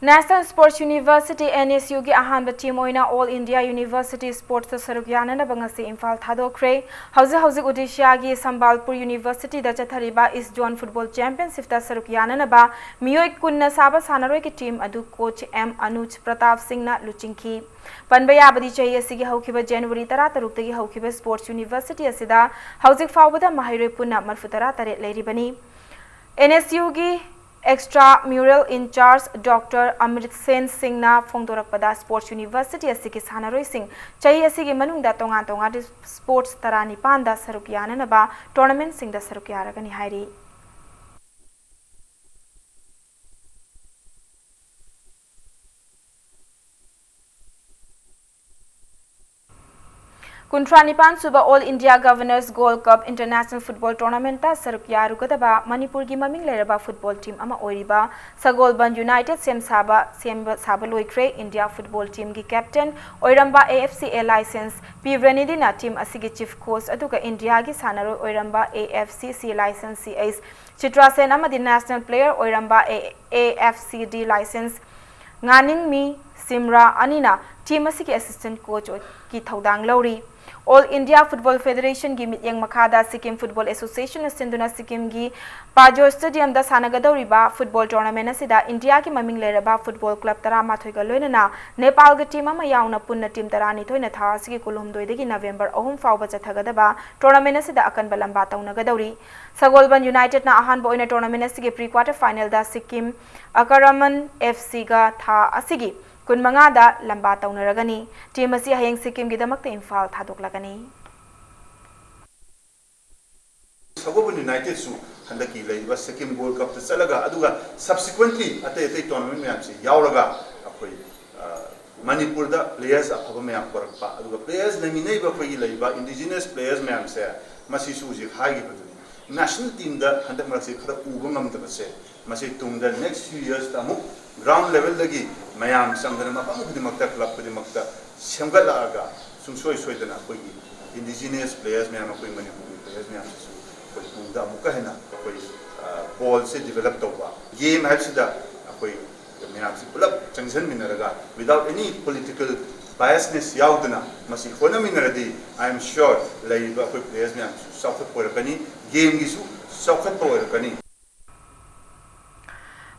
National Sports University NSU gi ahan team oina All India University Sports saruk yanana bangasi Imphal thadokre hauzi Odisha gi Sambalpur University da chathariba East Zone Football Championship da saruk yanana ba miyoi kunna saba sanaroi ki team adu coach M Anuj Pratap Singh na luchingki panbaya badi chahi asigi haukiba January 13 tagi haukiba Sports University asida hauzik fawbada mahairoi punna marfutara tare leiribani NSU gi Extra-mural in charge Dr. Amrit Sen Singh na Fongdorakpada Sports University asiki sanaroi sing chahi asigi manungda tonga sports tarani panda sarukyana naba tournament sing da sarukyaragani hairi Kuntranipan Suba All India Governors Gold Cup International Football Tournament ta sarukya rugadaba Manipur gi maming leraba football team ama oiriba Sagolban United sem saba loikre India football team gi captain oiramba AFCA license Pivranidina team asigi chief coach aduga India gi sanaro oiramba AFCC license CAs Chitrasen amadi national player oiramba AFCD license Nganing Mi Simra Anina team asigi assistant coach ki thaudang lauri All India Football Federation gi mityang makhada Sikkim Football Association sinduna Sikkim gi Pajor Stadium da sanagadoriba football tournament asida India ki maming leraba football club tarama thoiga loinana Nepal ga team ama yauna punna team tarani thoina tha asigi kulumdoi dagi November 3 fawba chathagadaba tournament asida akan balamba taunagadori Sagolban United na ahanba oina tournament asigi pre-quarter final da Sikkim Akaraman FC ga tha asigi Kunmanga da lamba taunaragani team asi hayeng Sikkim gi damakta Imphal thadoklagani Sagolban United su handaki leiba Sikkim World Cup ta chalaga aduga subsequently ate tournament mayam se yauraga akoi Manipur da players afaba mayam korakpa aduga players naminei ba koi leiba indigenous players mayam se masi su ji hagi baduni national team da handak marase khara uba ngamda se masi tungda next few years ta mu ground level dagi mayam samdana mapam kudimakta club kudimakta semgalaga sungsoi soidana koi indigenous players mayam koi Manipuri players mayam su koi tungda muka hena koi ball se develop toba game habsida koi mayam se pulap changsan minaraga without any political biasness yaudana masi khona minaradi I am sure laiba koi players mayam south porakani game gi su south porakani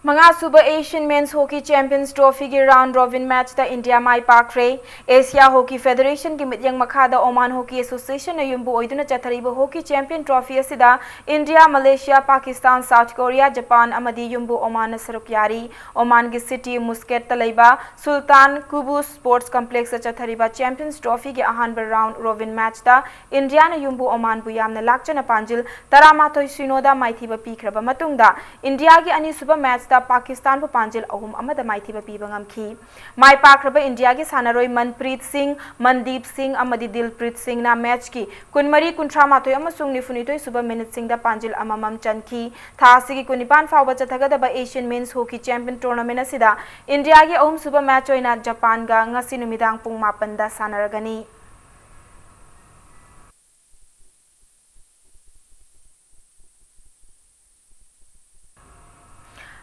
Manga Suba Asian Men's Hockey Champions Trophy gi round robin match da India Mai Pakre Asia Hockey Federation gi mityang makhada Oman Hockey Association na yumbu oiduna chathariba Hockey Champion Trophy asida India Malaysia Pakistan South Korea Japan amadi yumbu Oman na sarukyari Oman gi city Muscat talaiba Sultan Qubus Sports Complex chathariba Champions Trophy gi ahanba round robin match da India na yumbu Oman bu yamna lakchana panjil taramathoi sinoda maithiba pikraba matungda India gi ani suba match Pakistan bu panjil ahum amada maithiba piba ngamki mai pakraba India gi sanaroi Manpreet Singh Mandeep Singh amadi Dilpreet Singh na match ki kunmari kunthramatoi amasung nifunitoi suba minute sing da panjil amamam chanki thasi gi kunipan fawba chathaga ba Asian Men's Hockey Champion Tournament asida India gi ahum suba match oina Japan ga ngasi numidang pung 8 da sanaragani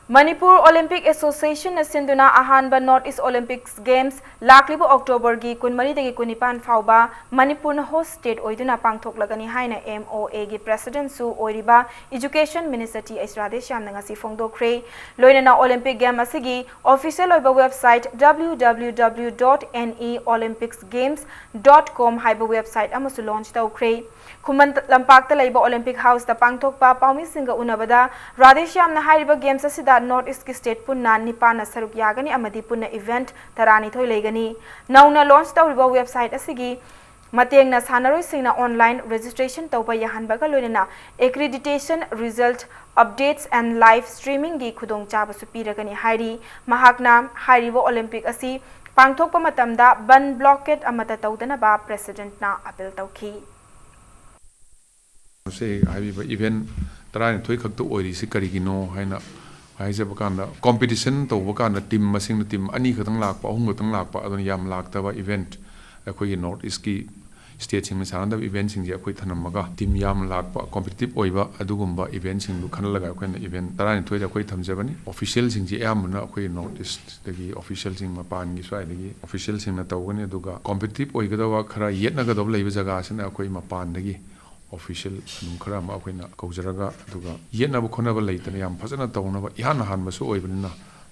Manipur Olympic Association na sinduna ahanba North East Olympics Games laklibu October gi kunmari dagi kunipan fawba Manipur na host state oiduna pangthoklagani haina MOA gi president su oiriba Education Minister T S Radheshyam ngasi fongdokre loinana Olympic game asigi official oiba website www.neolympicsgames.com haiba website amasu launch tawkre Kuman lampakta laiba Olympic House ta pangthokpa paumi singa unabada Radheshyam na haiba games asida North East ki state punna nipana saruk yagani amadi punna event tarani thoi legani nauna launch tawriba website asigi matengna sanaroi singna online registration tawba yahanbaga loinana accreditation result updates and live streaming gi khudong chaba su piragani hairi mahakna hairibo Olympic asi pangthokpa matamda ban blockade amata tawdana ba president na appeal tawki se haiba event tarani thoi khakto oiri si karigino haina haijaba kanda competition tawba kanda team masing team ani khatang lakpa ahum khatang lakpa adon yam laktaba event akhoi North East ki state सिंग सानदब event सिंग जे अखोई थनमगा team याम लाकपा competitive ओइबा अदुगुम्बा इवेंट सिंग दु खनलगा अखोइन इवेंट तरानि थोइदा अखोइ थमजबनी ऑफिशियल सिंग जे यामना अखोइ नॉर्थ ईस्ट दगी ऑफिशियल सिंग मपान गी स्वाइ दगी ऑफिशियल सिंग न तौगनी अदुगा कॉम्पिटिटिव ओइगदवा खरा येतनगदब लेब जगह सिना अखोइ मपान दगी ऑफिशियल खरा मा अखोइना कौजरगा अदुगा येतनब खोनब लेतने याम फजना तौनब इहान हानबसु ओइबनिना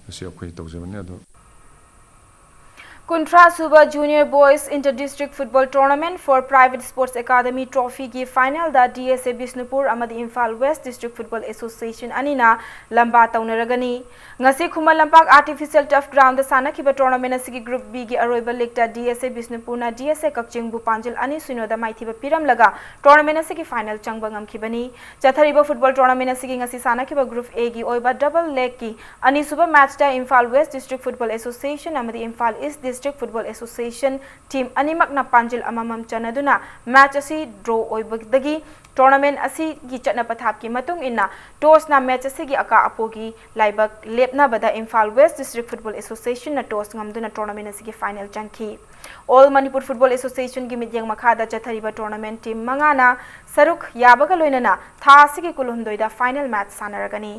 असे अखोइ तौजबनी अदु Kuntra Suba Junior Boys Inter-District Football Tournament for Private Sports Academy Trophy ki final da DSA Bisnupur amadi Imphal West District Football Association anina lamba taunaragani ngasi Khumal Lampak Artificial Turf Ground da sanakiba tournament asigi Group B gi aroiba league da DSA Bisnupur na DSA Kakching Bupanjil ani sunoda maithiba piram laga tournament asigi final changba ngamkhibani chathariba football tournament asigi ngasi sanakiba Group A gi oiba double leg ki ani suba match da Imphal West District Football Association amadi Imphal East District Football Association team animak na panjil amamam chanaduna match asi draw oibagdagi tournament asi gi chatna pathap ki matung inna toss na match asi gi aka apogi laibak lepna bada Imphal West District Football Association na toss ngamduna tournament asi gi final changki All Manipur Football Association gi midyang makhada chathariba tournament team mangana saruk yabaga loinana tha asi gi kulumdoida final match sanaragani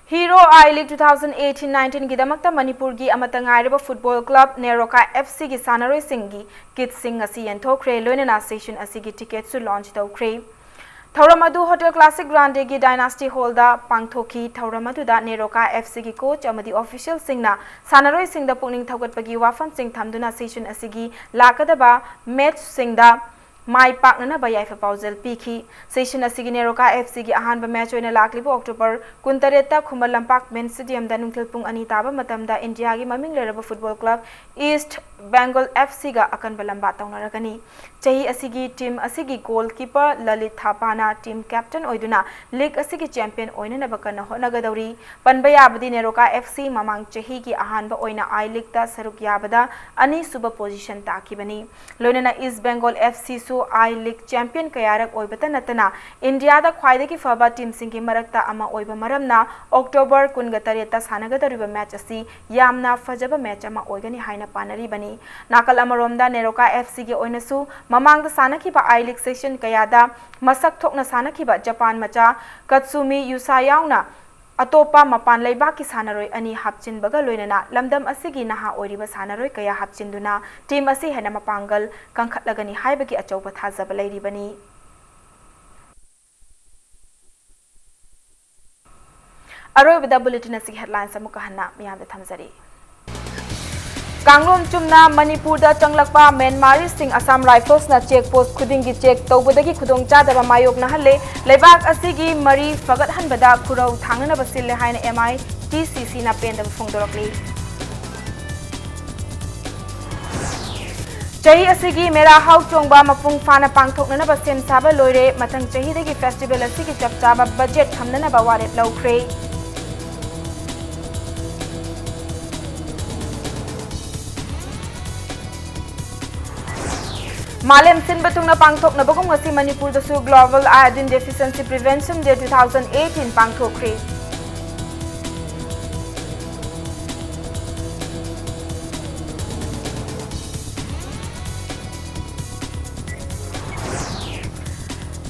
Hero I League 2018-19 gidamakta Manipur gi amatangairaba football club Neroka FC gi sanaroi singi kit sing asi yanthokre loinana session asi gi ticket su launch tawkre Thauramadu Hotel Classic Grande gi Dynasty Hall da pangthoki Thauramadu da Neroka FC gi coach amadi official singna sanaroi sing da pungning thaugatpagi wafam sing thamduna session asi gi lakadaba match sing da Mai Paknana Bayaifa Pausel Piki Session asigi Neroka FC gi ahanba match oina laklibu October kuntareta Khumal Lampak Men Stadium da nungthil pung ani taba matamda India gi maming leraba football club East Bengal FC ga akan balamba taunaragani chahi asigi team asigi goalkeeper Lalit Thapana team captain oiduna league asigi champion oina nabakana honagadawri panbaya abdi Neroka FC mamang chahi gi ahanba oina I League da saruk yabada ani suba position takibani loinana East Bengal FC I League champion kayarak oibata natana India da khwaidagi faba team singi marakta ama oiba maramna October kungatareta sanagadariba match asi yamna fajaba match ama oigani haina panari bani nakal amaromda Neroka FC gi oinasu mamangda sanakiba I League session kayada masak thokna sanakiba Japan macha Katsumi Yusayauna Atopa mapan laibaki sanaroi ani hapchin baga loinana lamdam asigi naha oiriba sanaroi kaya hapchinduna team asi hena mapangal kangkhatlagani haibagi achauba thazaba lairibani aroibada bulletin asigi headlines amuka hanna miyamda thamjari Kanglom chumna Manipur da changlakpa Myanmar sing Assam Rifles na check post khudingi check tawbadagi khudong chadaba mayok na halle leibak asigi mari fagat hanbada khurau thangna basille haina MI TCC na pendam phongdorokli chahi asigi mera hau chongba mapung fana pangthokna na basem saba loire mathang chahi dagi festival asigi chapchaba budget thamna na bawaret lawkre Malem sin batungna pangthok na bagong ngasi Manipur da su Global Iodine Deficiency Prevention Day 2018 pangthokri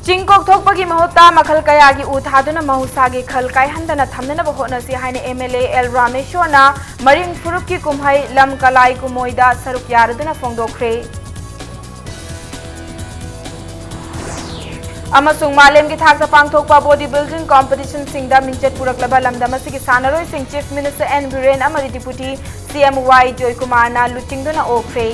Chingkok thokpagi mahota makhal kaya gi uthaduna mahusagi khal kai handana thamnana bahona si haine MLA L Rameshwarna maring furup ki kumhai lam kalai kumoida saruk yaraduna phongdokre Amasung Malem ki thakta pangthokpa bodybuilding competition singda minchet puraklaba lamdam asigi sanaroi sing Chief Minister N Biren amadi Deputy CM Y Joy Kumar na luchingduna okre